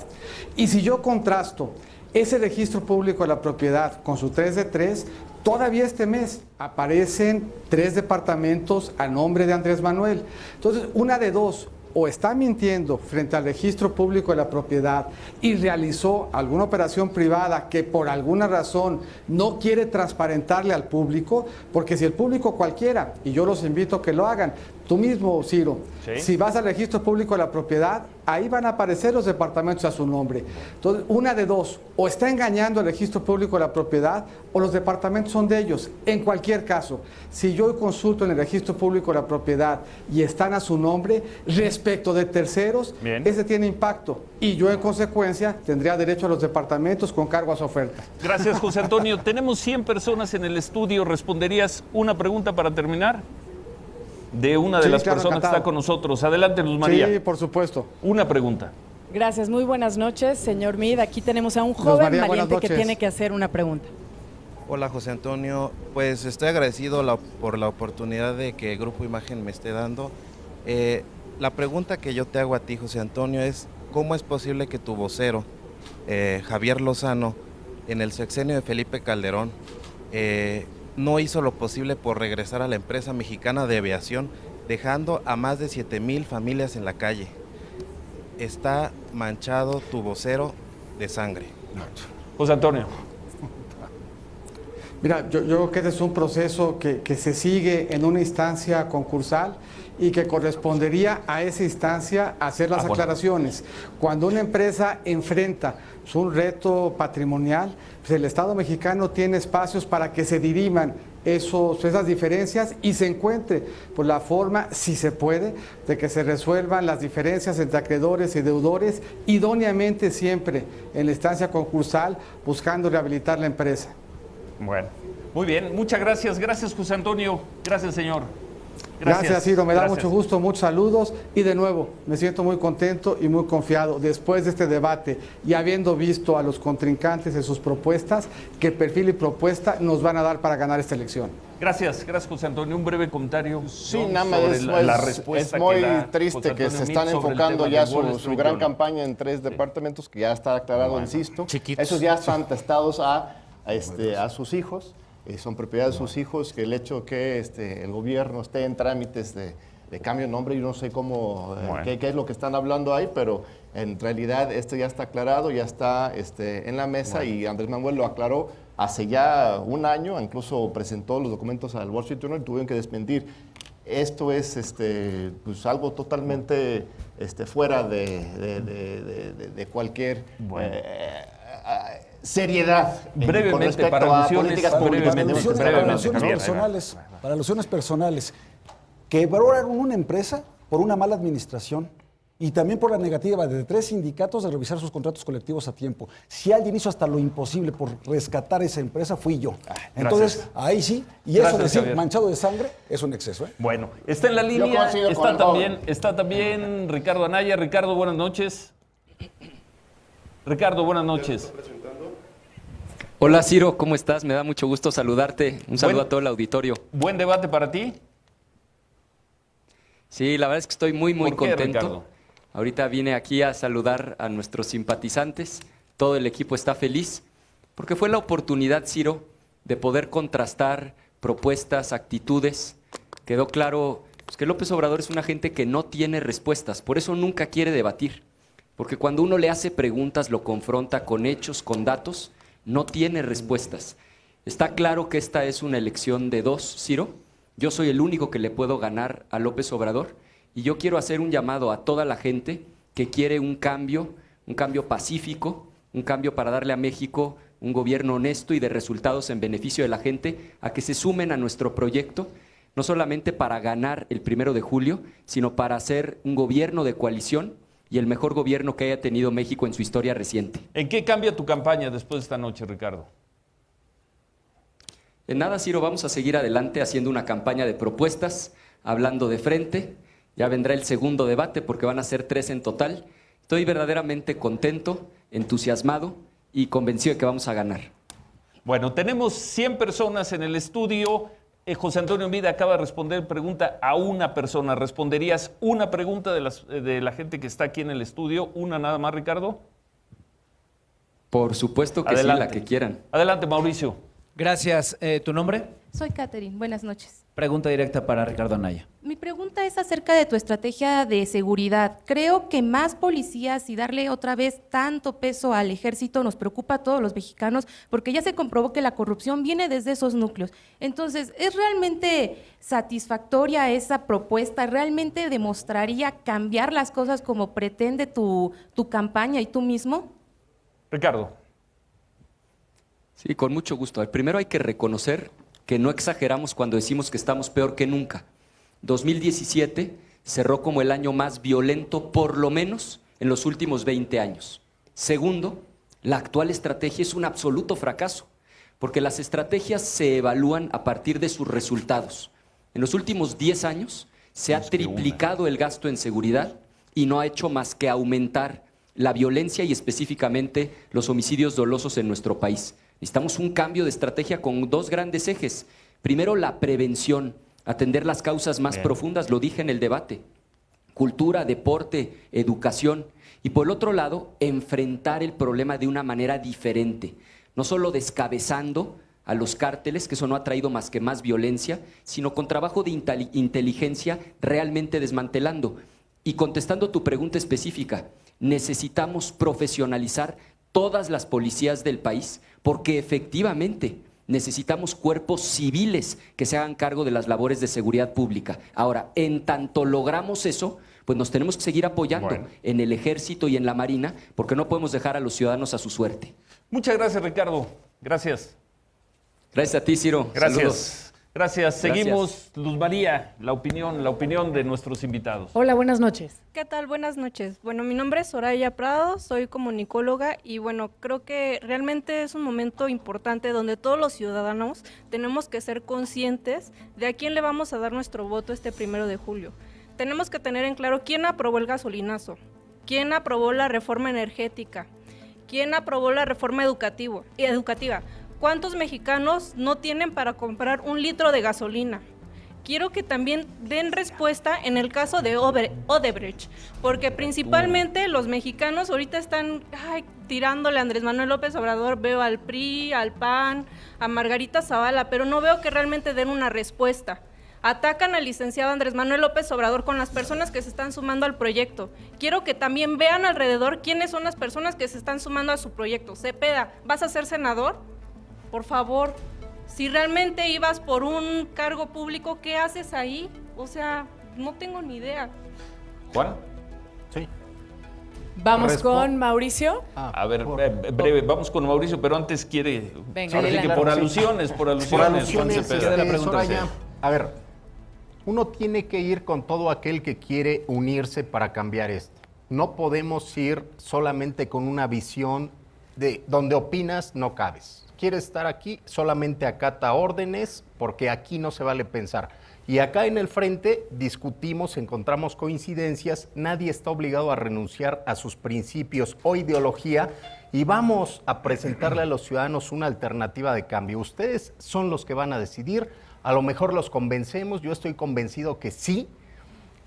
Y si yo contrasto ese registro público de la propiedad con su 3 de 3, todavía este mes aparecen 3 departamentos a nombre de Andrés Manuel. Entonces, una de dos, o está mintiendo frente al registro público de la propiedad y realizó alguna operación privada que por alguna razón no quiere transparentarle al público, porque si el público cualquiera, y yo los invito a que lo hagan, tú mismo, Ciro, ¿sí? Si vas al registro público de la propiedad, ahí van a aparecer los departamentos a su nombre. Entonces, una de dos, o está engañando el registro público de la propiedad o los departamentos son de ellos. En cualquier caso, si yo consulto en el registro público de la propiedad y están a su nombre, respecto de terceros, bien, ese tiene impacto y yo en consecuencia tendría derecho a los departamentos con cargo a su oferta. Gracias, José Antonio. Tenemos 100 personas en el estudio. ¿Responderías una pregunta para terminar? de una de Sí, las claro, personas que encantado. está con nosotros. Adelante, Luz María. Sí, por supuesto. Una pregunta. Gracias, muy buenas noches, señor Mid. Aquí tenemos a un Luz joven María, buenas valiente que noches. tiene que hacer una pregunta. Hola José Antonio, pues estoy agradecido por la oportunidad de que Grupo Imagen me esté dando. La pregunta que yo te hago a ti, José Antonio, es ¿cómo es posible que tu vocero, Javier Lozano, en el sexenio de Felipe Calderón, no hizo lo posible por regresar a la empresa mexicana de aviación, dejando a más de 7,000 familias en la calle? Está manchado tu vocero de sangre. José Antonio. Mira, yo creo que este es un proceso que se sigue en una instancia concursal y que correspondería a esa instancia hacer las aclaraciones. Cuando una empresa enfrenta un reto patrimonial, pues el Estado mexicano tiene espacios para que se diriman esas diferencias y se encuentre pues, la forma, si se puede, de que se resuelvan las diferencias entre acreedores y deudores, idóneamente siempre en la instancia concursal, buscando rehabilitar la empresa. Bueno, muy bien, muchas gracias. Gracias, José Antonio. Gracias, señor. Gracias, Ciro, me da Gracias. mucho gusto, muchos saludos y de nuevo me siento muy contento y muy confiado después de este debate y habiendo visto a los contrincantes en sus propuestas, qué perfil y propuesta nos van a dar para ganar esta elección. Gracias, José Antonio. Un breve comentario. Sí, ¿no? nada más sobre es, la es respuesta muy que da triste José que Antonio se Meade están sobre el enfocando tema ya del Wall su Street gran Journal. campaña en 3 departamentos que ya está aclarado, insisto. Chiquitos. Esos ya están testados a sus hijos, son propiedad de sus hijos, que el hecho que el gobierno esté en trámites de cambio de nombre, yo no sé cómo, qué es lo que están hablando ahí, pero en realidad esto ya está aclarado, ya está en la mesa y Andrés Manuel lo aclaró hace ya un año, incluso presentó los documentos al Wall Street Journal y tuvieron que desmentir. Esto es pues algo totalmente fuera de cualquier seriedad con Brevemente, respecto para a alusiones, políticas públicas. Para alusiones personales, quebraron una empresa por una mala administración y también por la negativa de 3 sindicatos de revisar sus contratos colectivos a tiempo. Si alguien hizo hasta lo imposible por rescatar esa empresa, fui yo. Entonces, ahí sí, y eso de decir Javier. manchado de sangre es un exceso. Bueno, está en la línea, coincido con el joven. está también Ricardo Anaya. Ricardo, buenas noches. Ricardo, buenas noches. Hola Ciro, ¿cómo estás? Me da mucho gusto saludarte. Un saludo a todo el auditorio. ¿Buen debate para ti? Sí, la verdad es que estoy muy ¿Por qué, contento. Ricardo? Ahorita vine aquí a saludar a nuestros simpatizantes. Todo el equipo está feliz porque fue la oportunidad, Ciro, de poder contrastar propuestas, actitudes. Quedó claro pues, que López Obrador es una gente que no tiene respuestas, por eso nunca quiere debatir. Porque cuando uno le hace preguntas, lo confronta con hechos, con datos, no tiene respuestas. Está claro que esta es una elección de 2, Ciro. Yo soy el único que le puedo ganar a López Obrador y yo quiero hacer un llamado a toda la gente que quiere un cambio pacífico, un cambio para darle a México un gobierno honesto y de resultados en beneficio de la gente, a que se sumen a nuestro proyecto, no solamente para ganar el 1 de julio, sino para hacer un gobierno de coalición y el mejor gobierno que haya tenido México en su historia reciente. ¿En qué cambia tu campaña después de esta noche, Ricardo? En nada, Ciro, vamos a seguir adelante haciendo una campaña de propuestas, hablando de frente. Ya vendrá el segundo debate porque van a ser 3 en total. Estoy verdaderamente contento, entusiasmado y convencido de que vamos a ganar. Bueno, tenemos 100 personas en el estudio. José Antonio Meade acaba de responder pregunta a una persona. ¿Responderías una pregunta de la gente que está aquí en el estudio? ¿Una nada más, Ricardo? Por supuesto que Adelante. sí, la que quieran. Adelante, Mauricio. Gracias. ¿Tu nombre? Soy Catherine, buenas noches. Pregunta directa para Ricardo Anaya. Mi pregunta es acerca de tu estrategia de seguridad. Creo que más policías y darle otra vez tanto peso al ejército nos preocupa a todos los mexicanos porque ya se comprobó que la corrupción viene desde esos núcleos. Entonces, ¿es realmente satisfactoria esa propuesta? ¿Realmente demostraría cambiar las cosas como pretende tu campaña y tú mismo? Ricardo. Sí, con mucho gusto. Primero hay que reconocer que no exageramos cuando decimos que estamos peor que nunca. 2017 cerró como el año más violento, por lo menos, en los últimos 20 años. Segundo, la actual estrategia es un absoluto fracaso, porque las estrategias se evalúan a partir de sus resultados. En los últimos 10 años Se ha triplicado el gasto en seguridad y no ha hecho más que aumentar la violencia y específicamente los homicidios dolosos en nuestro país. Necesitamos un cambio de estrategia con 2 grandes ejes. Primero, la prevención, atender las causas más profundas, lo dije en el debate. Cultura, deporte, educación. Y por el otro lado, enfrentar el problema de una manera diferente. No solo descabezando a los cárteles, que eso no ha traído más que más violencia, sino con trabajo de inteligencia realmente desmantelando. Y contestando tu pregunta específica, necesitamos profesionalizar todas las policías del país, porque efectivamente necesitamos cuerpos civiles que se hagan cargo de las labores de seguridad pública. Ahora, en tanto logramos eso, pues nos tenemos que seguir apoyando en el Ejército y en la Marina, porque no podemos dejar a los ciudadanos a su suerte. Muchas gracias, Ricardo. Gracias. Gracias a ti, Ciro. Gracias. Saludos. Gracias. Seguimos, Luz María, la opinión de nuestros invitados. Hola, buenas noches. ¿Qué tal? Buenas noches. Bueno, mi nombre es Soraya Prado, soy comunicóloga y bueno, creo que realmente es un momento importante donde todos los ciudadanos tenemos que ser conscientes de a quién le vamos a dar nuestro voto este 1 de julio. Tenemos que tener en claro quién aprobó el gasolinazo, quién aprobó la reforma energética, quién aprobó la reforma educativa. ¿Cuántos mexicanos no tienen para comprar 1 litro de gasolina? Quiero que también den respuesta en el caso de Odebrecht, porque principalmente los mexicanos ahorita están tirándole a Andrés Manuel López Obrador, veo al PRI, al PAN, a Margarita Zavala, pero no veo que realmente den una respuesta. Atacan al licenciado Andrés Manuel López Obrador con las personas que se están sumando al proyecto. Quiero que también vean alrededor quiénes son las personas que se están sumando a su proyecto. Cepeda, ¿vas a ser senador? Por favor, si realmente ibas por un cargo público, ¿qué haces ahí? O sea, no tengo ni idea. ¿Juan? Sí. Vamos con Mauricio. A ver, breve, vamos con Mauricio, pero antes quiere... Venga, así que por alusiones, Juan Cepeda. Soraya, a ver, uno tiene que ir con todo aquel que quiere unirse para cambiar esto. No podemos ir solamente con una visión de donde opinas no cabes. Quieres estar aquí, solamente acata órdenes, porque aquí no se vale pensar. Y acá en el frente discutimos, encontramos coincidencias, nadie está obligado a renunciar a sus principios o ideología y vamos a presentarle a los ciudadanos una alternativa de cambio. Ustedes son los que van a decidir, a lo mejor los convencemos, yo estoy convencido que sí,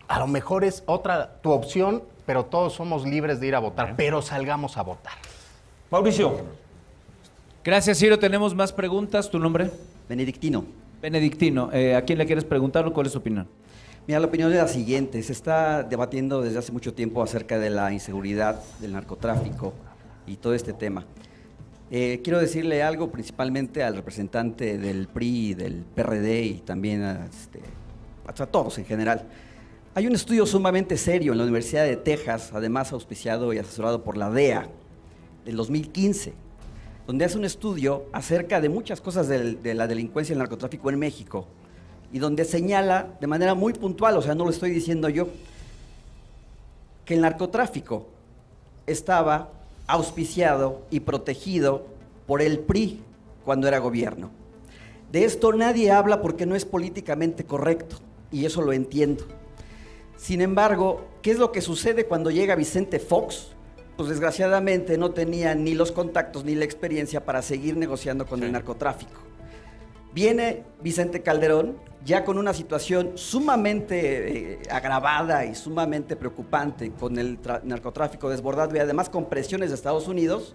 a lo mejor es otra tu opción, pero todos somos libres de ir a votar, pero salgamos a votar. Mauricio. Gracias, Ciro. Tenemos más preguntas. ¿Tu nombre? Benedictino. Benedictino. ¿A quién le quieres preguntar o cuál es su opinión? Mira, la opinión es la siguiente. Se está debatiendo desde hace mucho tiempo acerca de la inseguridad, del narcotráfico y todo este tema. Quiero decirle algo principalmente al representante del PRI, del PRD y también a todos en general. Hay un estudio sumamente serio en la Universidad de Texas, además auspiciado y asesorado por la DEA, del 2015, donde hace un estudio acerca de muchas cosas de la delincuencia y el narcotráfico en México, y donde señala de manera muy puntual, o sea, no lo estoy diciendo yo, que el narcotráfico estaba auspiciado y protegido por el PRI cuando era gobierno. De esto nadie habla porque no es políticamente correcto, y eso lo entiendo. Sin embargo, ¿qué es lo que sucede cuando llega Vicente Fox? Pues desgraciadamente no tenía ni los contactos ni la experiencia para seguir negociando con el narcotráfico. Viene Vicente Calderón ya con una situación sumamente agravada y sumamente preocupante con el narcotráfico desbordado y además con presiones de Estados Unidos,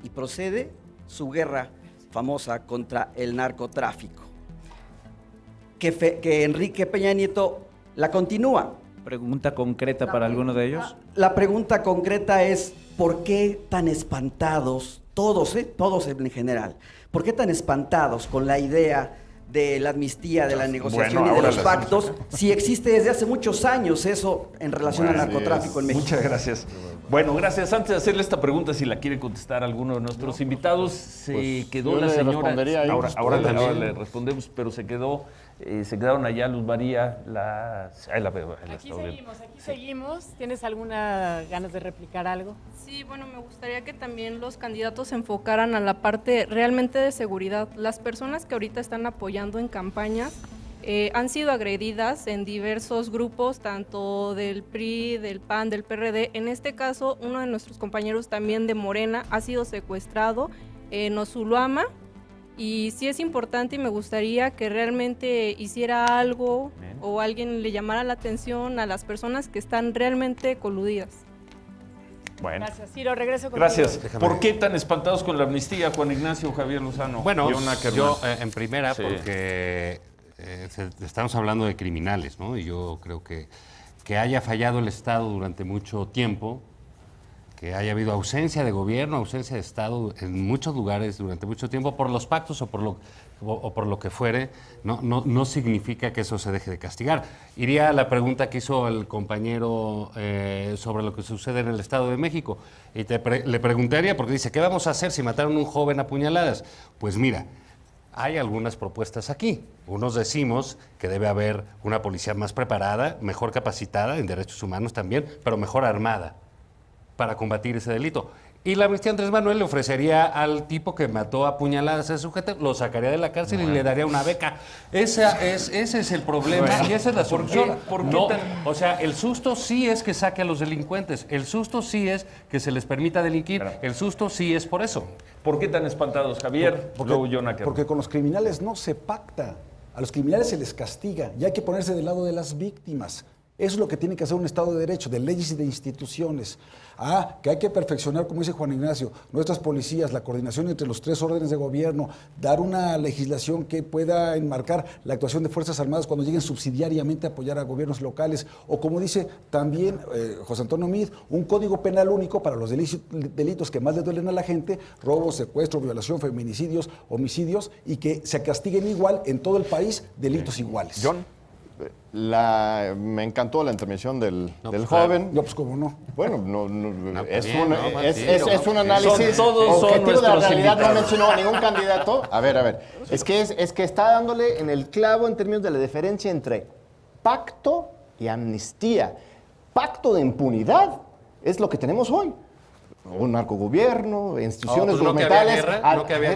y procede su guerra famosa contra el narcotráfico, que Enrique Peña Nieto la continúa. ¿Pregunta concreta para alguno de ellos? La pregunta concreta es, ¿por qué tan espantados, todos en general, por qué tan espantados con la idea de la amnistía, de la negociación y de los pactos, si existe desde hace muchos años eso en relación al narcotráfico en México? Muchas gracias. Bueno, gracias. Antes de hacerle esta pregunta, si la quiere contestar alguno de nuestros invitados, se quedó la señora. Ahora le respondemos, pero se quedaron allá Luz María, Aquí seguimos. ¿Tienes alguna ganas de replicar algo? Sí, bueno, me gustaría que también los candidatos se enfocaran a la parte realmente de seguridad. Las personas que ahorita están apoyando en campañas, han sido agredidas en diversos grupos, tanto del PRI, del PAN, del PRD. En este caso, uno de nuestros compañeros también de Morena ha sido secuestrado en Osuluama, y sí es importante y me gustaría que realmente hiciera algo o alguien le llamara la atención a las personas que están realmente coludidas. Bueno. Gracias, Ciro. Regreso contigo. Gracias. ¿Por qué tan espantados con la amnistía, Juan Ignacio, Javier Lozano? Bueno, John Ackerman? yo en primera, Sí. porque estamos hablando de criminales, ¿no? Y yo creo que haya fallado el Estado durante mucho tiempo, que haya habido ausencia de gobierno, ausencia de Estado en muchos lugares durante mucho tiempo por los pactos o por lo que fuere, no significa que eso se deje de castigar. Iría a la pregunta que hizo el compañero sobre lo que sucede en el Estado de México. Y le preguntaría, porque dice, ¿qué vamos a hacer si mataron a un joven a puñaladas? Pues mira, hay algunas propuestas aquí. Unos decimos que debe haber una policía más preparada, mejor capacitada en derechos humanos también, pero mejor armada para combatir ese delito. Y la amnistía Andrés Manuel le ofrecería al tipo que mató a puñaladas a ese sujeto, lo sacaría de la cárcel y le daría una beca. Ese es el problema y esa es la solución. O sea, el susto sí es que saque a los delincuentes, el susto sí es que se les permita delinquir, el susto sí es por eso. ¿Por qué tan espantados, Javier? Luego John Ackerman. Porque con los criminales no se pacta. A los criminales se les castiga y hay que ponerse del lado de las víctimas. Eso es lo que tiene que hacer un Estado de Derecho, de leyes y de instituciones. Que hay que perfeccionar, como dice Juan Ignacio, nuestras policías, la coordinación entre los 3 órdenes de gobierno, dar una legislación que pueda enmarcar la actuación de Fuerzas Armadas cuando lleguen subsidiariamente a apoyar a gobiernos locales. O como dice también José Antonio Meade, un código penal único para los delitos que más le duelen a la gente, robo, secuestro, violación, feminicidios, homicidios, y que se castiguen igual en todo el país, delitos iguales. John. Me encantó la intervención del joven. No, pues cómo no. Bueno, es bien, un análisis objetivo de la realidad. No mencionó a ningún candidato. A ver. Es que está dándole en el clavo en términos de la diferencia entre pacto y amnistía. Pacto de impunidad es lo que tenemos hoy. Un narcogobierno, instituciones gubernamentales.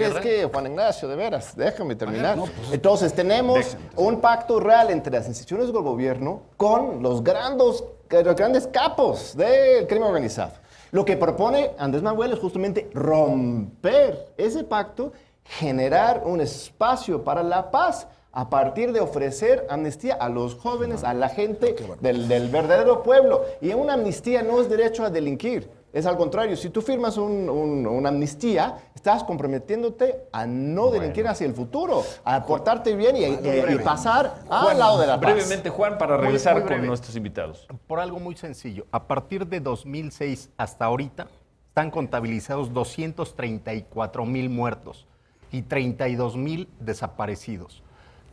Es que, Juan Ignacio, de veras, déjame terminar. Entonces, tenemos un pacto real entre las instituciones del gobierno con los grandes capos del crimen organizado. Lo que propone Andrés Manuel es justamente romper ese pacto, generar un espacio para la paz a partir de ofrecer amnistía a los jóvenes, a la gente del verdadero pueblo. Y una amnistía no es derecho a delinquir. Es al contrario, si tú firmas una amnistía, estás comprometiéndote a no delinquir hacia el futuro, a portarte bien y pasar al lado de la paz. Brevemente, Juan, para regresar con nuestros invitados. Por algo muy sencillo. A partir de 2006 hasta ahorita, están contabilizados 234,000 muertos y 32,000 desaparecidos.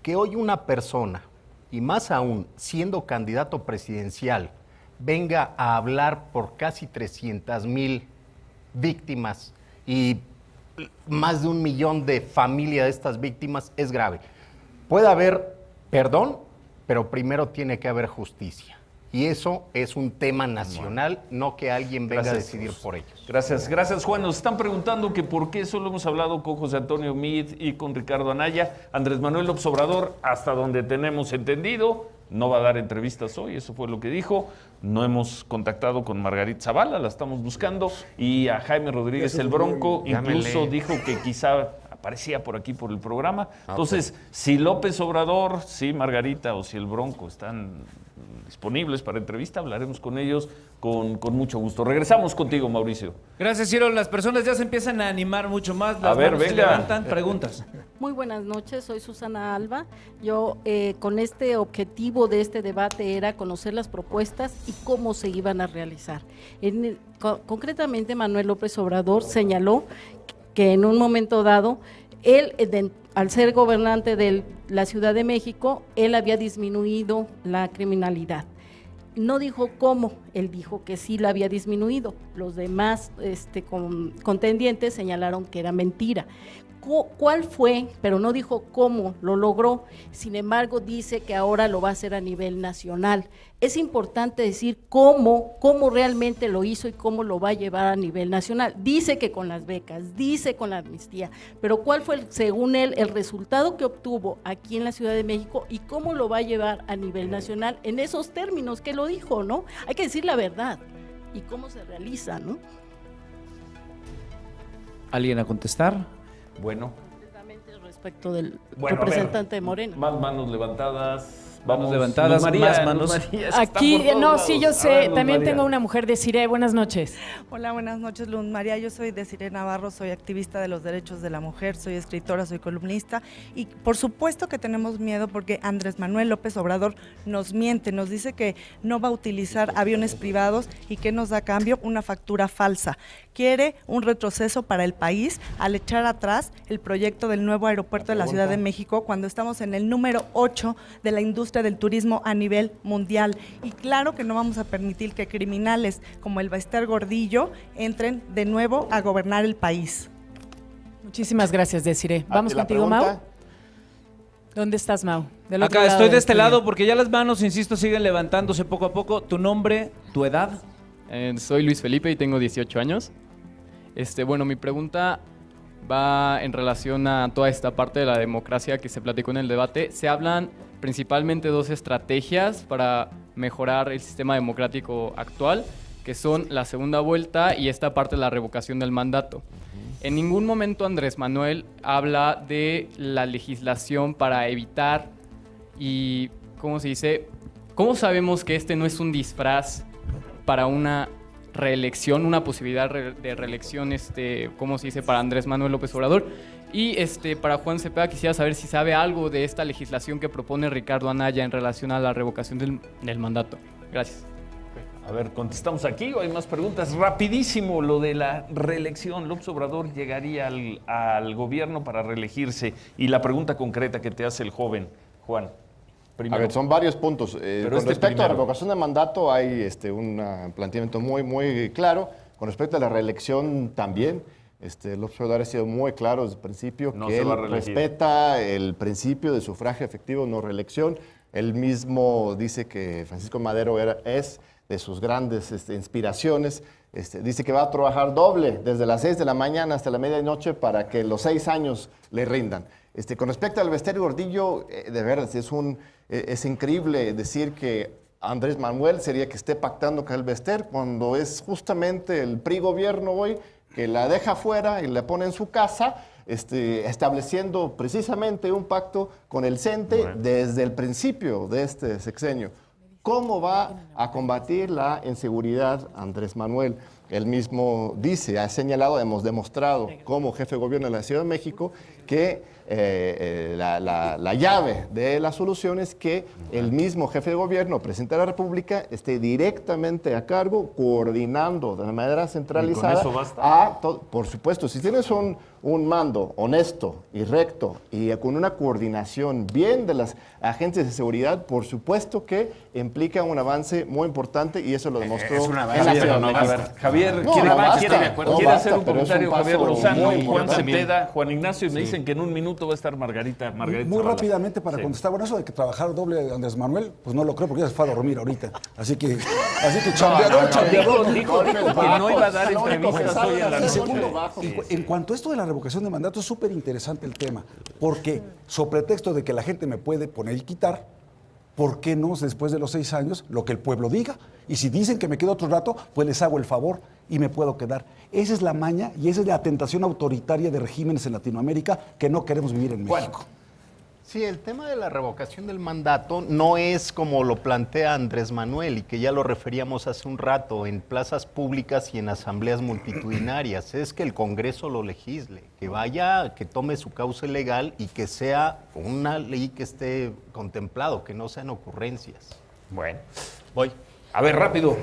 Que hoy una persona, y más aún siendo candidato presidencial, venga a hablar por casi 300,000 víctimas y más de 1 millón de familias de estas víctimas es grave. Puede haber perdón, pero primero tiene que haber justicia. Y eso es un tema nacional, no que alguien venga a decidir por ellos. Gracias, Juan. Nos están preguntando que por qué solo hemos hablado con José Antonio Meade y con Ricardo Anaya. Andrés Manuel López Obrador, hasta donde tenemos entendido, no va a dar entrevistas hoy, eso fue lo que dijo. No hemos contactado con Margarita Zavala, la estamos buscando. Y a Jaime Rodríguez el Bronco, incluso dijo que quizá aparecía por aquí por el programa. Entonces, si López Obrador, si Margarita o si el Bronco están disponibles para entrevista, hablaremos con ellos con mucho gusto. Regresamos contigo, Mauricio. Gracias, Ciro. Las personas ya se empiezan a animar mucho más. Las manos se levantan. Preguntas. Muy buenas noches, soy Susana Alba. Yo con este objetivo de este debate era conocer las propuestas y cómo se iban a realizar. Concretamente, Manuel López Obrador señaló que en un momento dado, él, al ser gobernante de la Ciudad de México, él había disminuido la criminalidad. No dijo cómo, él dijo que sí la había disminuido. Los demás contendientes señalaron que era mentira. cuál fue, pero no dijo cómo lo logró. Sin embargo, dice que ahora lo va a hacer a nivel nacional. Es importante decir cómo realmente lo hizo y cómo lo va a llevar a nivel nacional. Dice que con las becas, dice con la amnistía, pero cuál fue, según él, el resultado que obtuvo aquí en la Ciudad de México y cómo lo va a llevar a nivel nacional en esos términos que lo dijo, ¿no? Hay que decir la verdad y cómo se realiza, ¿no? ¿Alguien a contestar? Bueno. Respecto del representante de Morena. Más manos levantadas. Manos levantadas, más manos. Aquí, no, sí, yo sé. También tengo una mujer, Desiree. Buenas noches. Hola, buenas noches, Luz María. Yo soy Desiree Navarro, soy activista de los derechos de la mujer, soy escritora, soy columnista. Y por supuesto que tenemos miedo porque Andrés Manuel López Obrador nos miente, nos dice que no va a utilizar aviones privados y que nos da a cambio una factura falsa. Quiere un retroceso para el país al echar atrás el proyecto del nuevo aeropuerto de la Ciudad de México cuando estamos en el número 8 de la industria del turismo a nivel mundial. Y claro que no vamos a permitir que criminales como el Bester Gordillo entren de nuevo a gobernar el país. Muchísimas gracias, Desiree. Vamos contigo, Mau. ¿Dónde estás, Mau? Del otro Acá lado estoy de del este estudio. lado porque ya las manos, insisto, siguen levantándose poco a poco. ¿Tu nombre, tu edad? Soy Luis Felipe y tengo 18 años. Bueno, mi pregunta va en relación a toda esta parte de la democracia que se platicó en el debate. Se hablan principalmente dos estrategias para mejorar el sistema democrático actual, que son la segunda vuelta y esta parte de la revocación del mandato. En ningún momento Andrés Manuel habla de la legislación para evitar y, ¿cómo se dice? ¿Cómo sabemos que este no es un disfraz para una reelección, una posibilidad de reelección, ¿cómo se dice? Para Andrés Manuel López Obrador. Y para Juan Cepeda quisiera saber si sabe algo de esta legislación que propone Ricardo Anaya en relación a la revocación del mandato. Gracias. A ver, ¿contestamos aquí o hay más preguntas? Rapidísimo, lo de la reelección. López Obrador llegaría al gobierno para reelegirse. Y la pregunta concreta que te hace el joven, Juan. Primero. A ver, son varios puntos. Con respecto a la revocación de mandato hay un planteamiento muy claro. Con respecto a la reelección también. López Obrador ha sido muy claro desde el principio que él respeta el principio de sufragio efectivo, no reelección. Él mismo dice que Francisco Madero es de sus grandes inspiraciones. Dice que va a trabajar doble desde las 6 de la mañana hasta la medianoche para que los 6 años le rindan. Con respecto al Bester Gordillo, de verdad es increíble decir que Andrés Manuel sería que esté pactando con el Bester cuando es justamente el PRI gobierno hoy que la deja fuera y la pone en su casa, estableciendo precisamente un pacto con el CENTE desde el principio de este sexenio. ¿Cómo va a combatir la inseguridad Andrés Manuel? Él mismo dice, ha señalado, hemos demostrado como jefe de gobierno de la Ciudad de México que la llave de la solución es que el mismo jefe de gobierno, presidente de la República, esté directamente a cargo, coordinando de manera centralizada. ¿Y con eso basta? Por supuesto, si tienes un mando honesto y recto y con una coordinación bien de las agencias de seguridad, por supuesto que implica un avance muy importante y eso lo demostró Es un avance, en la pero Ciudad no de basta. México. Javier, No, quiere no basta, hacer un pero es comentario paso Javier Lozano, muy Juan importante. Cepeda, Juan Ignacio, y me dicen que en un minuto va a estar Margarita Muy Zavala. rápidamente para contestar, bueno, eso de que trabajar doble de Andrés Manuel, pues no lo creo porque ya se fue a dormir ahorita. Así que chambeador. Dijo que no iba a dar entrevistas hoy en la Y noche. segundo, en cuanto a esto de la revocación de mandato, es súper interesante el tema, porque sobre pretexto de que la gente me puede poner y quitar, ¿por qué no después de los 6 años lo que el pueblo diga? Y si dicen que me quedo otro rato, pues les hago el favor y me puedo quedar. Esa es la maña y esa es la tentación autoritaria de regímenes en Latinoamérica que no queremos vivir en México. Sí, el tema de la revocación del mandato no es como lo plantea Andrés Manuel y que ya lo referíamos hace un rato en plazas públicas y en asambleas multitudinarias. Es que el Congreso lo legisle, que vaya, que tome su cauce legal y que sea una ley que esté contemplado, que no sean ocurrencias. Bueno, voy. A ver, rápido,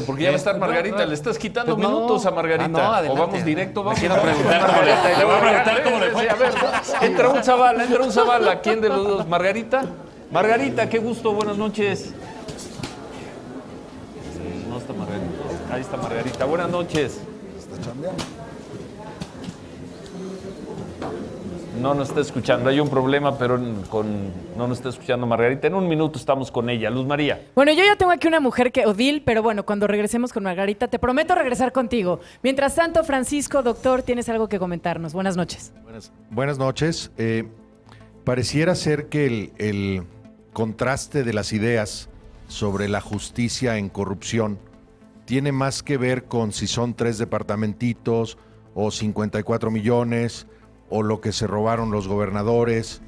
porque ya va a estar Margarita. Le estás quitando minutos a Margarita. O vamos directo, vamos. Quiero preguntar cómo le voy a preguntar cómo le fue. A ver, entra un Zavala. ¿Quién de los dos? ¿Margarita? Margarita, qué gusto, buenas noches. No está Margarita. Ahí está Margarita. Buenas noches. Está chambeando. no nos está escuchando. Hay un problema, pero no nos está escuchando Margarita. En un minuto estamos con ella. Luz María. Bueno, yo ya tengo aquí una mujer que Odil, pero bueno, cuando regresemos con Margarita, te prometo regresar contigo. Mientras tanto, Francisco, doctor, tienes algo que comentarnos. Buenas noches. Buenas noches. Pareciera ser que el contraste de las ideas sobre la justicia en corrupción tiene más que ver con si son 3 departamentitos o 54 millones o lo que se robaron los gobernadores.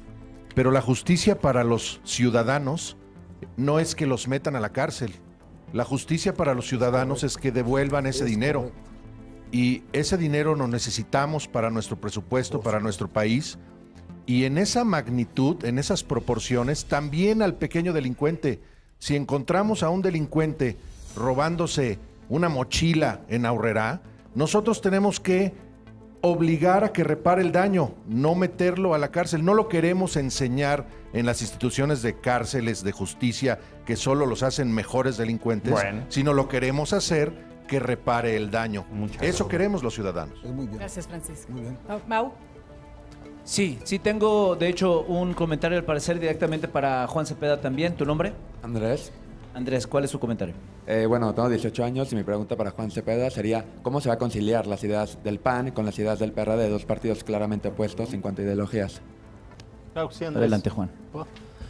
Pero la justicia para los ciudadanos no es que los metan a la cárcel. La justicia para los ciudadanos es que devuelvan ese dinero. Y ese dinero lo necesitamos para nuestro presupuesto, para nuestro país. Y en esa magnitud, en esas proporciones, también al pequeño delincuente. Si encontramos a un delincuente robándose una mochila en Aurrerá, nosotros tenemos que obligar a que repare el daño, no meterlo a la cárcel. No lo queremos enseñar en las instituciones de cárceles, de justicia, que solo los hacen mejores delincuentes, sino lo queremos hacer que repare el daño. Eso queremos los ciudadanos. Gracias, Francisco. Muy bien. Mau. Sí, tengo de hecho un comentario al parecer directamente para Juan Cepeda también. ¿Tu nombre? Andrés. Andrés, ¿cuál es su comentario? Bueno, tengo 18 años y mi pregunta para Juan Cepeda sería ¿cómo se va a conciliar las ideas del PAN con las ideas del PRD, dos partidos claramente opuestos en cuanto a ideologías? Claro, sí, Adelante, Juan.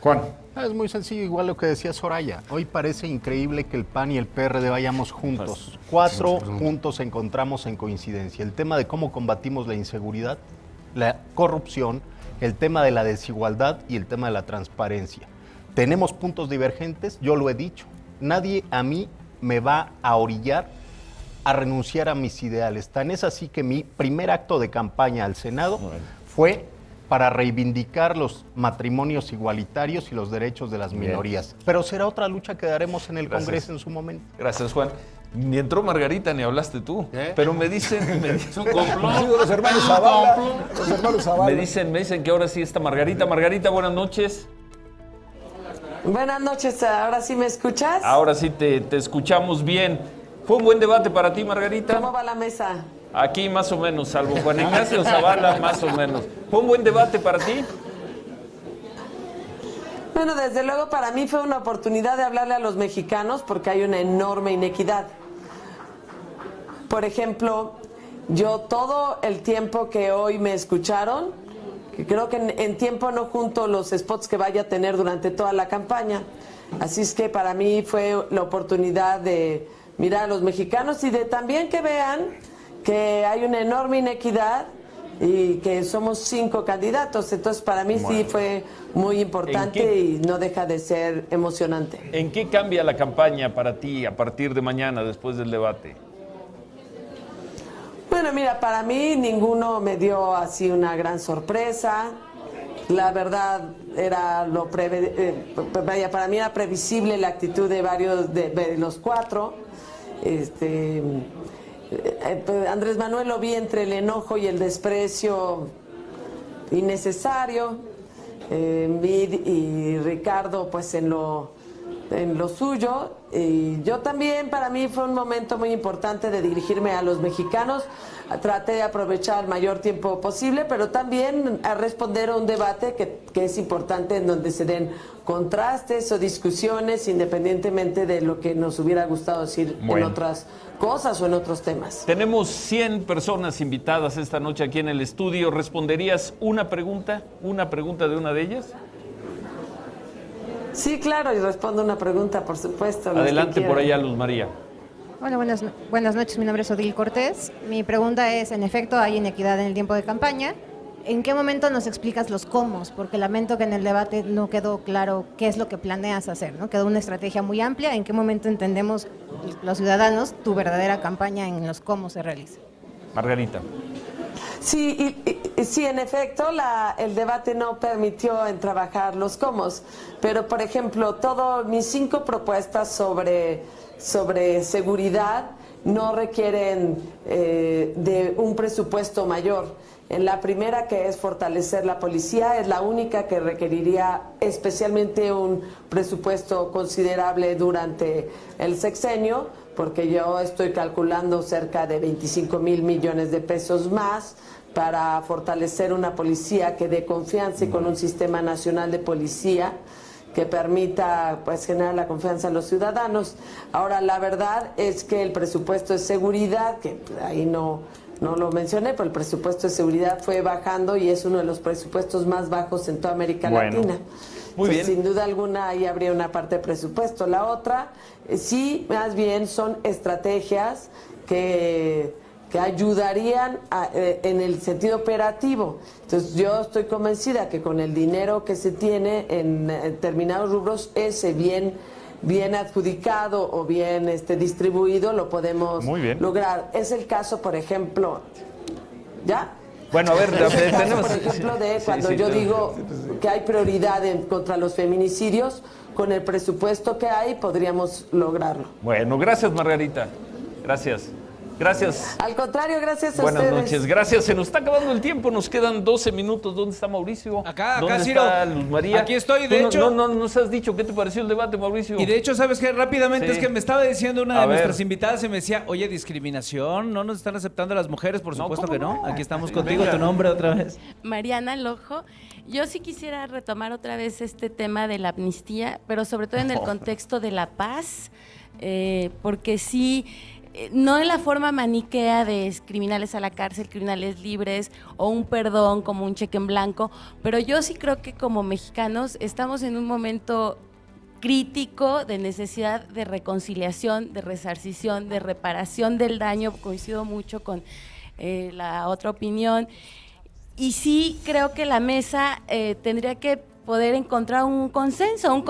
Juan. Es muy sencillo, igual lo que decía Soraya. Hoy parece increíble que el PAN y el PRD vayamos juntos. 4 juntos encontramos en coincidencia. El tema de cómo combatimos la inseguridad, la corrupción, el tema de la desigualdad y el tema de la transparencia. Tenemos puntos divergentes, yo lo he dicho. Nadie a mí me va a orillar a renunciar a mis ideales. Tan es así que mi primer acto de campaña al Senado fue para reivindicar los matrimonios igualitarios y los derechos de las minorías. Pero será otra lucha que daremos en el Congreso en su momento. Gracias, Juan. Ni entró Margarita ni hablaste tú. Pero me dicen un complot. Los hermanos Zavala. Los hermanos Zavala. Me dicen que ahora sí está Margarita. Margarita, buenas noches. Buenas noches, ¿ahora sí me escuchas? Ahora sí te escuchamos bien. ¿Fue un buen debate para ti, Margarita? ¿Cómo va la mesa? Aquí más o menos, salvo Juan Ignacio Zavala, más o menos. ¿Fue un buen debate para ti? Bueno, desde luego para mí fue una oportunidad de hablarle a los mexicanos porque hay una enorme inequidad. Por ejemplo, yo todo el tiempo que hoy me escucharon, que creo que en tiempo no junto los spots que vaya a tener durante toda la campaña. Así es que para mí fue la oportunidad de mirar a los mexicanos y de también que vean que hay una enorme inequidad y que somos 5 candidatos. Entonces para mí sí fue muy importante y no deja de ser emocionante. ¿En qué cambia la campaña para ti a partir de mañana, después del debate? Bueno, mira, para mí ninguno me dio así una gran sorpresa. La verdad era para mí era previsible la actitud de varios de los 4. Andrés Manuel lo vi entre el enojo y el desprecio innecesario. Y Ricardo pues en lo suyo. Y yo también, para mí fue un momento muy importante de dirigirme a los mexicanos. Traté de aprovechar el mayor tiempo posible, pero también a responder a un debate que es importante, en donde se den contrastes o discusiones independientemente de lo que nos hubiera gustado decir en otras cosas o en otros temas. Tenemos 100 personas invitadas esta noche aquí en el estudio. ¿Responderías una pregunta de una de ellas? Sí, claro, y respondo una pregunta, por supuesto. Adelante por allá, Luz María. Hola, buenas noches, mi nombre es Odil Cortés. Mi pregunta es, en efecto, hay inequidad en el tiempo de campaña. ¿En qué momento nos explicas los cómo? Porque lamento que en el debate no quedó claro qué es lo que planeas hacer, ¿no? Quedó una estrategia muy amplia. ¿En qué momento entendemos los ciudadanos tu verdadera campaña en los cómo se realiza? Margarita. Sí, sí, en efecto, el debate no permitió en trabajar los cómo, pero por ejemplo, todas mis 5 propuestas sobre seguridad no requieren de un presupuesto mayor. En la primera, que es fortalecer la policía, es la única que requeriría especialmente un presupuesto considerable durante el sexenio, porque yo estoy calculando cerca de 25,000 millones de pesos más para fortalecer una policía que dé confianza y con un sistema nacional de policía que permita pues generar la confianza en los ciudadanos. Ahora, la verdad es que el presupuesto de seguridad, que ahí no lo mencioné, pero el presupuesto de seguridad fue bajando y es uno de los presupuestos más bajos en toda América Latina. Muy bien. Sin duda alguna ahí habría una parte de presupuesto. La otra, sí, más bien son estrategias que ayudarían en el sentido operativo. Entonces yo estoy convencida que con el dinero que se tiene en determinados rubros, ese bien adjudicado o bien distribuido, lo podemos lograr. Es el caso, por ejemplo, ¿ya? Bueno, a ver, tenemos... Por ejemplo, de cuando yo digo que hay prioridad contra los feminicidios, con el presupuesto que hay podríamos lograrlo. Bueno, gracias, Margarita. Gracias. Gracias. Al contrario, gracias a Buenas ustedes. noches, gracias. Se nos está acabando el tiempo, nos quedan 12 minutos. ¿Dónde está Mauricio? Acá, ¿Dónde Ciro. está Luz María? Aquí estoy, Tú de hecho. No nos has dicho qué te pareció el debate, Mauricio. Y de hecho, ¿sabes qué? Rápidamente, Sí. es que me estaba diciendo una A de ver. nuestras invitadas y me decía, oye, discriminación, ¿no nos están aceptando las mujeres? Por supuesto ¿cómo que no. no? Aquí estamos Sí, contigo, venga. tu nombre otra vez. Mariana Lojo. Yo sí quisiera retomar otra vez este tema de la amnistía, pero sobre todo en el contexto de la paz, porque sí, no en la forma maniquea de criminales a la cárcel, criminales libres, o un perdón como un cheque en blanco, pero yo sí creo que como mexicanos estamos en un momento crítico de necesidad de reconciliación, de resarcición, de reparación del daño. Coincido mucho con la otra opinión. Y sí creo que la mesa tendría que poder encontrar un consenso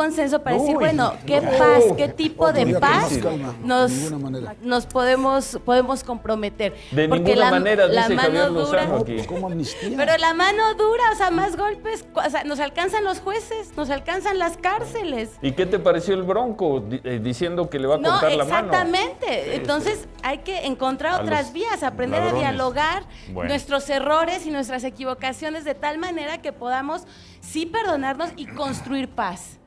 para decir, bueno, qué paz, qué tipo de paz nos podemos comprometer. De Porque ninguna manera, la dice mano Javier dura, Lozano aquí. ¿Cómo amnistía? pero la mano dura, o sea, más golpes, o sea, nos alcanzan los jueces, nos alcanzan las cárceles. ¿Y qué te pareció el Bronco diciendo que le va a No, cortar la mano? exactamente. Entonces hay que encontrar A otras los vías, aprender ladrones. a dialogar Bueno. nuestros errores y nuestras equivocaciones de tal manera que podamos sí perdonarnos y construir paz.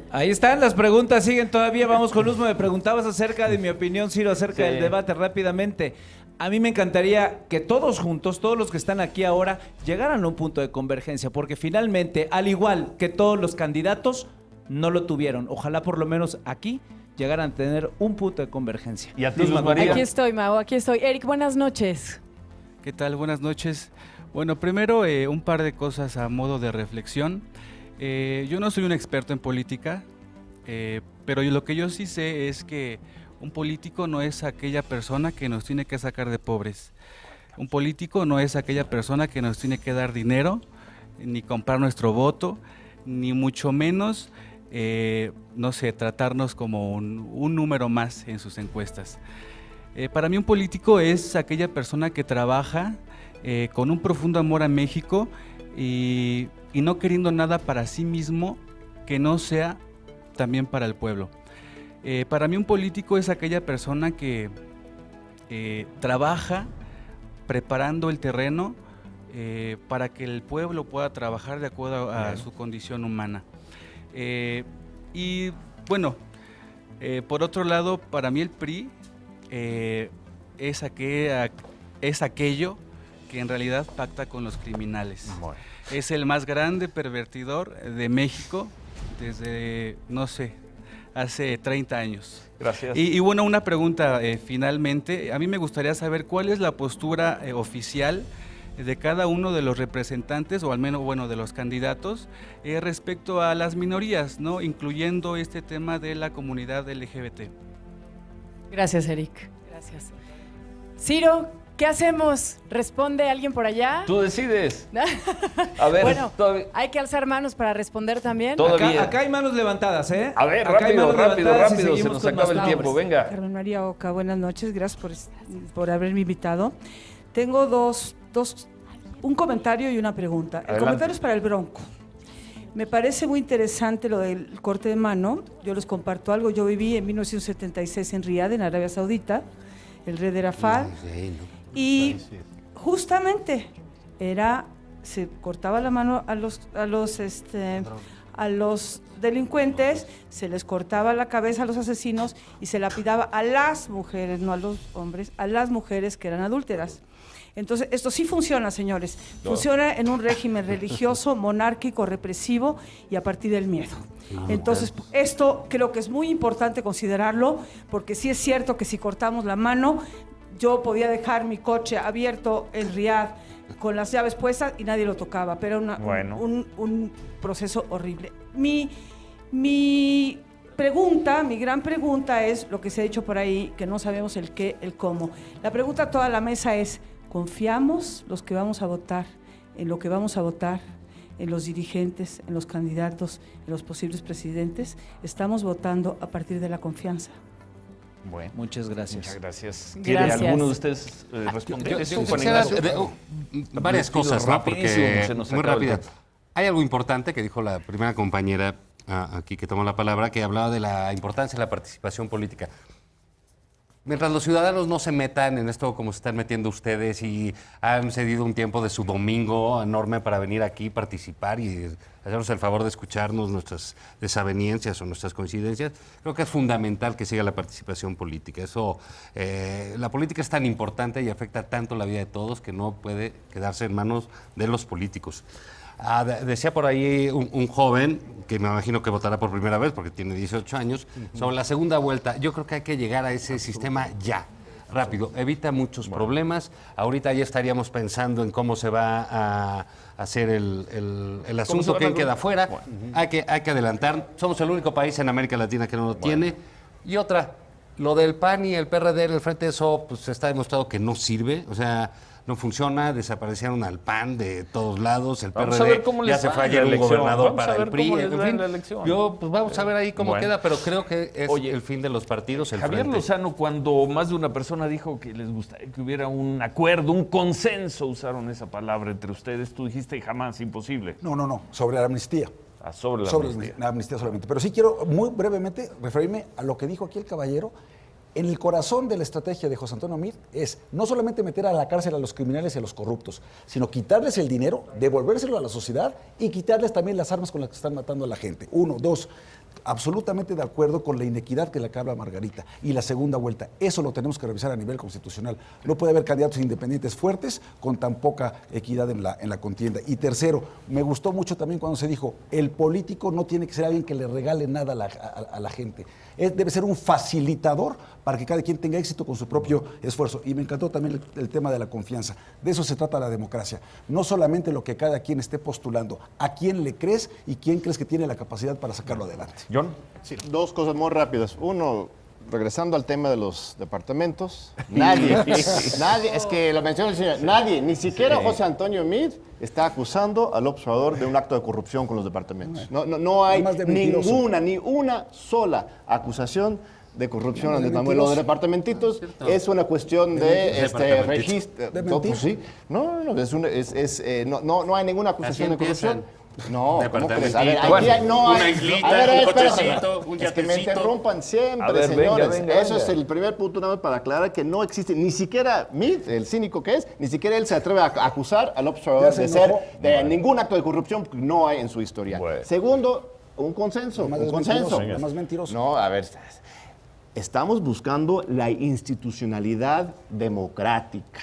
Ahí están, las preguntas siguen todavía. Vamos con Luz. Me preguntabas acerca de mi opinión, Ciro, acerca del debate rápidamente. A mí me encantaría que todos juntos, todos los que están aquí ahora, llegaran a un punto de convergencia, porque finalmente, al igual que todos los candidatos, no lo tuvieron. Ojalá por lo menos aquí llegaran a tener un punto de convergencia. ¿Y a ti, Luz María? Aquí estoy, Mau, aquí estoy. Eric, buenas noches. ¿Qué tal? Buenas noches. Bueno, primero un par de cosas a modo de reflexión. Yo no soy un experto en política, pero lo que yo sí sé es que un político no es aquella persona que nos tiene que sacar de pobres. Un político no es aquella persona que nos tiene que dar dinero, ni comprar nuestro voto, ni mucho menos, no sé, tratarnos como un número más en sus encuestas. Para mí un político es aquella persona que trabaja con un profundo amor a México y no queriendo nada para sí mismo que no sea también para el pueblo. Para mí un político es aquella persona que trabaja preparando el terreno para que el pueblo pueda trabajar de acuerdo a su condición humana. Y bueno, por otro lado, para mí el PRI es aquello que en realidad pacta con los criminales. Bueno. Es el más grande pervertidor de México desde, no sé, hace 30 años. Gracias. Y bueno, una pregunta finalmente. A mí me gustaría saber cuál es la postura oficial de cada uno de los representantes, o al menos, bueno, de los candidatos, respecto a las minorías, ¿no? Incluyendo este tema de la comunidad LGBT. Gracias, Eric. Gracias. Ciro, ¿qué hacemos? ¿Responde alguien por allá? Tú decides. A ver, bueno, todavía- hay que alzar manos para responder también. Acá hay manos levantadas, ¿eh? A ver, Acá hay rápido, manos rápido, levantadas y rápido, se seguimos nos con acaba más el tiempo, nombres. venga. Carmen María Oca, buenas noches, gracias por haberme invitado. Tengo un comentario y una pregunta. El Adelante. comentario es para el Bronco. Me parece muy interesante lo del corte de mano. Yo les comparto algo. Yo viví en 1976 en Riad, en Arabia Saudita. El rey era Fahd. Y justamente se cortaba la mano a los delincuentes, se les cortaba la cabeza a los asesinos y se lapidaba a las mujeres, no a los hombres, a las mujeres que eran adúlteras. Entonces, esto sí funciona, señores. Funciona en un régimen religioso, monárquico, represivo y a partir del miedo. Entonces, esto creo que es muy importante considerarlo, porque sí es cierto que si cortamos la mano, yo podía dejar mi coche abierto en Riad con las llaves puestas y nadie lo tocaba, pero era un proceso horrible. Mi pregunta, mi gran pregunta es lo que se ha dicho por ahí, que no sabemos el qué, el cómo. La pregunta a toda la mesa es, ¿confiamos los que vamos a votar en lo que vamos a votar, en los dirigentes, en los candidatos, en los posibles presidentes? Estamos votando a partir de la confianza. Bueno, muchas gracias. Muchas gracias. ¿Quiere alguno de ustedes responder? Varias cosas, ¿no? Porque muy rápida. Hay algo importante que dijo la primera compañera aquí que tomó la palabra, que hablaba de la importancia de la participación política. Mientras los ciudadanos no se metan en esto como se están metiendo ustedes y han cedido un tiempo de su domingo enorme para venir aquí, participar y hacernos el favor de escucharnos nuestras desavenencias o nuestras coincidencias, creo que es fundamental que siga la participación política. Eso, la política es tan importante y afecta tanto la vida de todos que no puede quedarse en manos de los políticos. Decía por ahí un joven, que me imagino que votará por primera vez porque tiene 18 años, sobre la segunda vuelta. Yo creo que hay que llegar a ese sistema ya, rápido. Evita muchos problemas. Ahorita ya estaríamos pensando en cómo se va a hacer el asunto, quién queda fuera. Hay que adelantar. Somos el único país en América Latina que no lo tiene. Y otra, lo del PAN y el PRD, el Frente, eso pues está demostrado que no sirve. O sea, no funciona, desaparecieron al PAN de todos lados, el PRD ya se fue ayer un gobernador para el PRI, en fin, vamos a ver ahí cómo queda, pero creo que es el fin de los partidos, el Javier frente. Lozano, cuando más de una persona dijo que les gustaría que hubiera un acuerdo, un consenso, usaron esa palabra entre ustedes, tú dijiste jamás, imposible. No, sobre la amnistía. Sobre la amnistía solamente. Pero sí quiero muy brevemente referirme a lo que dijo aquí el caballero. En el corazón de la estrategia de José Antonio Meade es no solamente meter a la cárcel a los criminales y a los corruptos, sino quitarles el dinero, devolvérselo a la sociedad y quitarles también las armas con las que están matando a la gente. 1, 2, absolutamente de acuerdo con la inequidad que le habla Margarita. Y la segunda vuelta, eso lo tenemos que revisar a nivel constitucional. No puede haber candidatos independientes fuertes con tan poca equidad en la contienda. Y tercero, me gustó mucho también cuando se dijo, el político no tiene que ser alguien que le regale nada a la gente. Debe ser un facilitador para que cada quien tenga éxito con su propio esfuerzo. Y me encantó también el tema de la confianza. De eso se trata la democracia. No solamente lo que cada quien esté postulando, a quién le crees y quién crees que tiene la capacidad para sacarlo adelante. John. Sí, dos cosas muy rápidas. Uno, regresando al tema de los departamentos, nadie, es que lo mencionó el señor, nadie, ni siquiera José Antonio Meade está acusando al observador de un acto de corrupción con los departamentos. No hay ni una sola acusación de corrupción a Andrés Manuel. Lo de departamentitos es una cuestión de registro. No hay ninguna acusación de corrupción. No, ¿cómo crees? A ver, aquí no hay... Una islita, un cochecito, un Es que me yatecito. interrumpan siempre, ver, señores. venga. Eso es el primer punto nada más para aclarar que no existe, ni siquiera Meade, el cínico que es, ni siquiera él se atreve a acusar al observador de ser de ningún acto de corrupción, porque no hay en su historia. Segundo, un consenso. Más mentiroso. No, a ver, estamos buscando la institucionalidad democrática.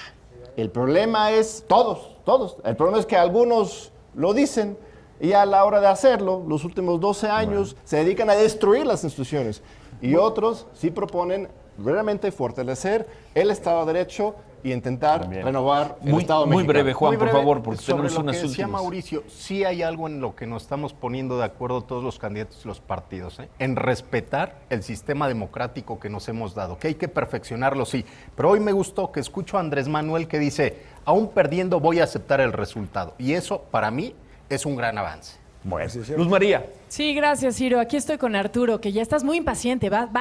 El problema es todos. El problema es que algunos lo dicen y a la hora de hacerlo, los últimos 12 años se dedican a destruir las instituciones. Y otros sí proponen realmente fortalecer el Estado de Derecho y intentar renovar el Estado mexicano. Muy breve, Juan, por favor, porque sobre tenemos lo unas que decía últimas. Mauricio, sí hay algo en lo que nos estamos poniendo de acuerdo todos los candidatos y los partidos, en respetar el sistema democrático que nos hemos dado, que hay que perfeccionarlo, sí. Pero hoy me gustó que escucho a Andrés Manuel que dice, aún perdiendo voy a aceptar el resultado. Y eso, para mí, es un gran avance. Bueno, Luz María. Sí, gracias, Ciro. Aquí estoy con Arturo, que ya estás muy impaciente. Vas.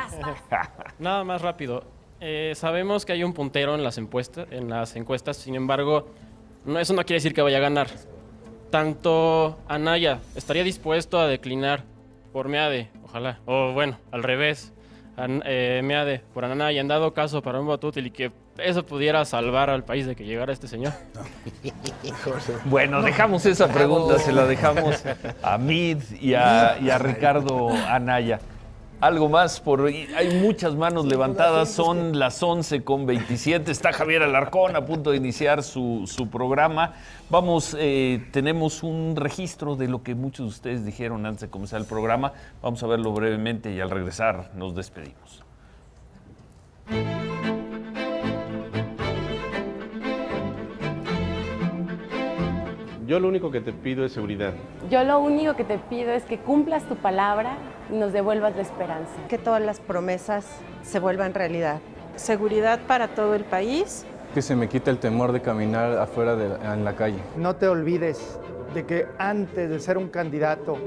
Nada más rápido. Sabemos que hay un puntero en las encuestas, sin embargo, eso no quiere decir que vaya a ganar. Tanto Anaya estaría dispuesto a declinar por Meade, ojalá, o bueno, al revés, Meade por Anaya, en dado caso para un voto útil y que eso pudiera salvar al país de que llegara este señor. Bueno, dejamos esa pregunta, se la dejamos a Meade y a Ricardo Anaya. Algo más, hay muchas manos levantadas, son las 11:27, está Javier Alarcón a punto de iniciar su programa. Vamos, tenemos un registro de lo que muchos de ustedes dijeron antes de comenzar el programa, vamos a verlo brevemente y al regresar nos despedimos. Yo lo único que te pido es seguridad. Yo lo único que te pido es que cumplas tu palabra y nos devuelvas la esperanza. Que todas las promesas se vuelvan realidad. Seguridad para todo el país. Que se me quite el temor de caminar afuera en la calle. No te olvides de que antes de ser un candidato,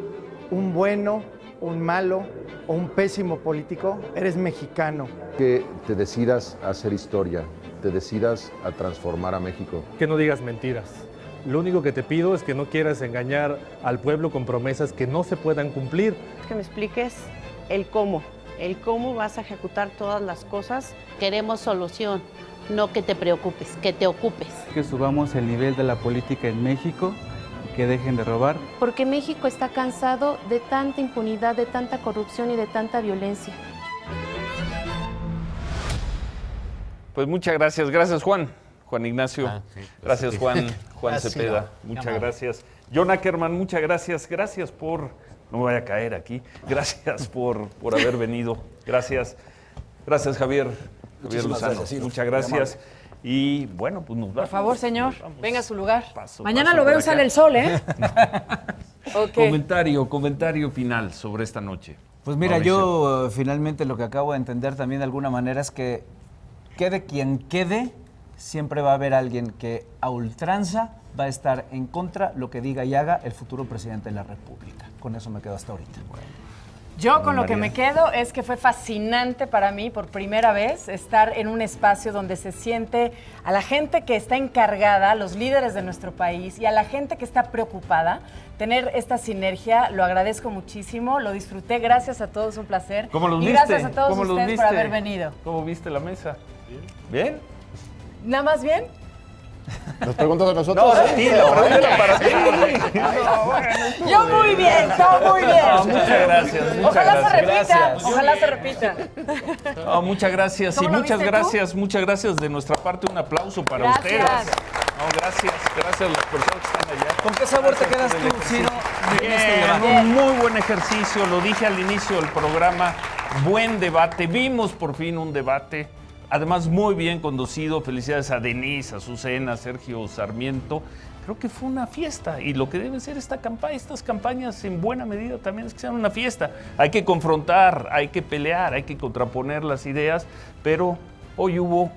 un bueno, un malo o un pésimo político, eres mexicano. Que te decidas a hacer historia, te decidas a transformar a México. Que no digas mentiras. Lo único que te pido es que no quieras engañar al pueblo con promesas que no se puedan cumplir. Que me expliques el cómo vas a ejecutar todas las cosas. Queremos solución, no que te preocupes, que te ocupes. Que subamos el nivel de la política en México y que dejen de robar. Porque México está cansado de tanta impunidad, de tanta corrupción y de tanta violencia. Pues muchas gracias. Gracias, Juan Ignacio. Gracias, Juan Cepeda. Muchas gracias. John Ackerman, muchas gracias. Gracias por... No me vaya a caer aquí. Gracias por haber venido. Gracias. Gracias, Javier Lozano. Gracias, muchas gracias. Y bueno, pues nos vamos. Por favor, señor, venga a su lugar. Mañana lo veo, sale el sol, ¿eh? Okay. Comentario final sobre esta noche. Pues mira, Mauricio. yo finalmente lo que acabo de entender también de alguna manera es que quede quien quede, siempre va a haber alguien que a ultranza va a estar en contra lo que diga y haga el futuro presidente de la República. Con eso me quedo hasta ahorita. Yo con lo que me quedo es que fue fascinante para mí por primera vez estar en un espacio donde se siente a la gente que está encargada, a los líderes de nuestro país y a la gente que está preocupada. Tener esta sinergia, lo agradezco muchísimo, lo disfruté, gracias a todos, un placer. ¿Cómo los y viste? gracias a todos ustedes por haber venido. ¿Cómo viste la mesa? ¿Bien? ¿Nada más bien? ¿Nos preguntas a nosotros? No, sí, la pregunta para ti. Yo muy bien, todo muy bien. No, muchas gracias. Ojalá se repita. No, muchas gracias. Y ¿Cómo lo muchas viste gracias, muchas gracias de nuestra parte. Un aplauso para ustedes. No, gracias a las personas que están allá. ¿Con qué sabor te quedas tú, Ciro? Un muy buen ejercicio, lo dije al inicio del programa. Buen debate, vimos por fin un debate. Además, muy bien conducido. Felicidades a Denise, a Azucena, a Sergio Sarmiento. Creo que fue una fiesta y lo que deben ser estas campañas en buena medida también es que sean una fiesta. Hay que confrontar, hay que pelear, hay que contraponer las ideas, pero hoy hubo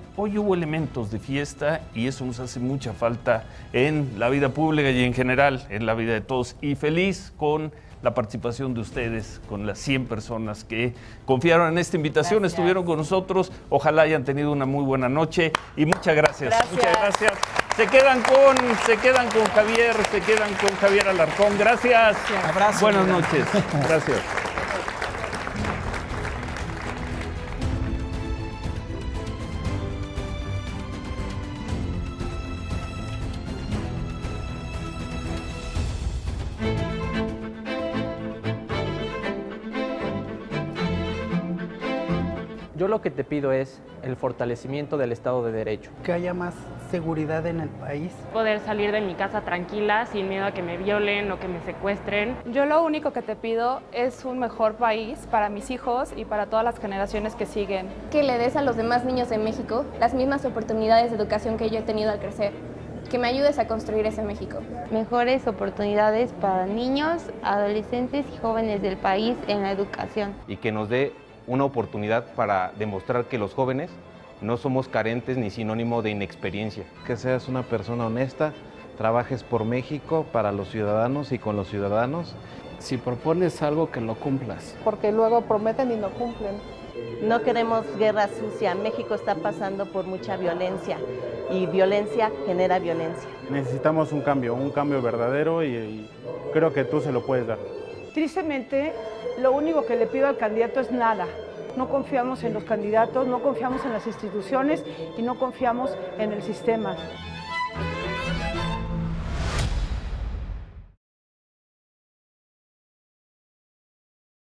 elementos de fiesta y eso nos hace mucha falta en la vida pública y en general en la vida de todos. Y feliz con la participación de ustedes, con las 100 personas que confiaron en esta invitación, estuvieron con nosotros. Ojalá hayan tenido una muy buena noche y muchas gracias. Muchas gracias. Se quedan con Javier, se quedan con Javier Alarcón. Gracias. Abrazo. Buenas noches. Gracias. Yo lo que te pido es el fortalecimiento del Estado de Derecho. Que haya más seguridad en el país. Poder salir de mi casa tranquila, sin miedo a que me violen o que me secuestren. Yo lo único que te pido es un mejor país para mis hijos y para todas las generaciones que siguen. Que le des a los demás niños de México las mismas oportunidades de educación que yo he tenido al crecer. Que me ayudes a construir ese México. Mejores oportunidades para niños, adolescentes y jóvenes del país en la educación. Y que nos dé una oportunidad para demostrar que los jóvenes no somos carentes ni sinónimo de inexperiencia. Que seas una persona honesta, trabajes por México, para los ciudadanos y con los ciudadanos. Si propones algo, que lo cumplas. Porque luego prometen y no cumplen. No queremos guerra sucia. México está pasando por mucha violencia y violencia genera violencia. Necesitamos un cambio verdadero y creo que tú se lo puedes dar. Tristemente, lo único que le pido al candidato es nada. No confiamos en los candidatos, no confiamos en las instituciones y no confiamos en el sistema.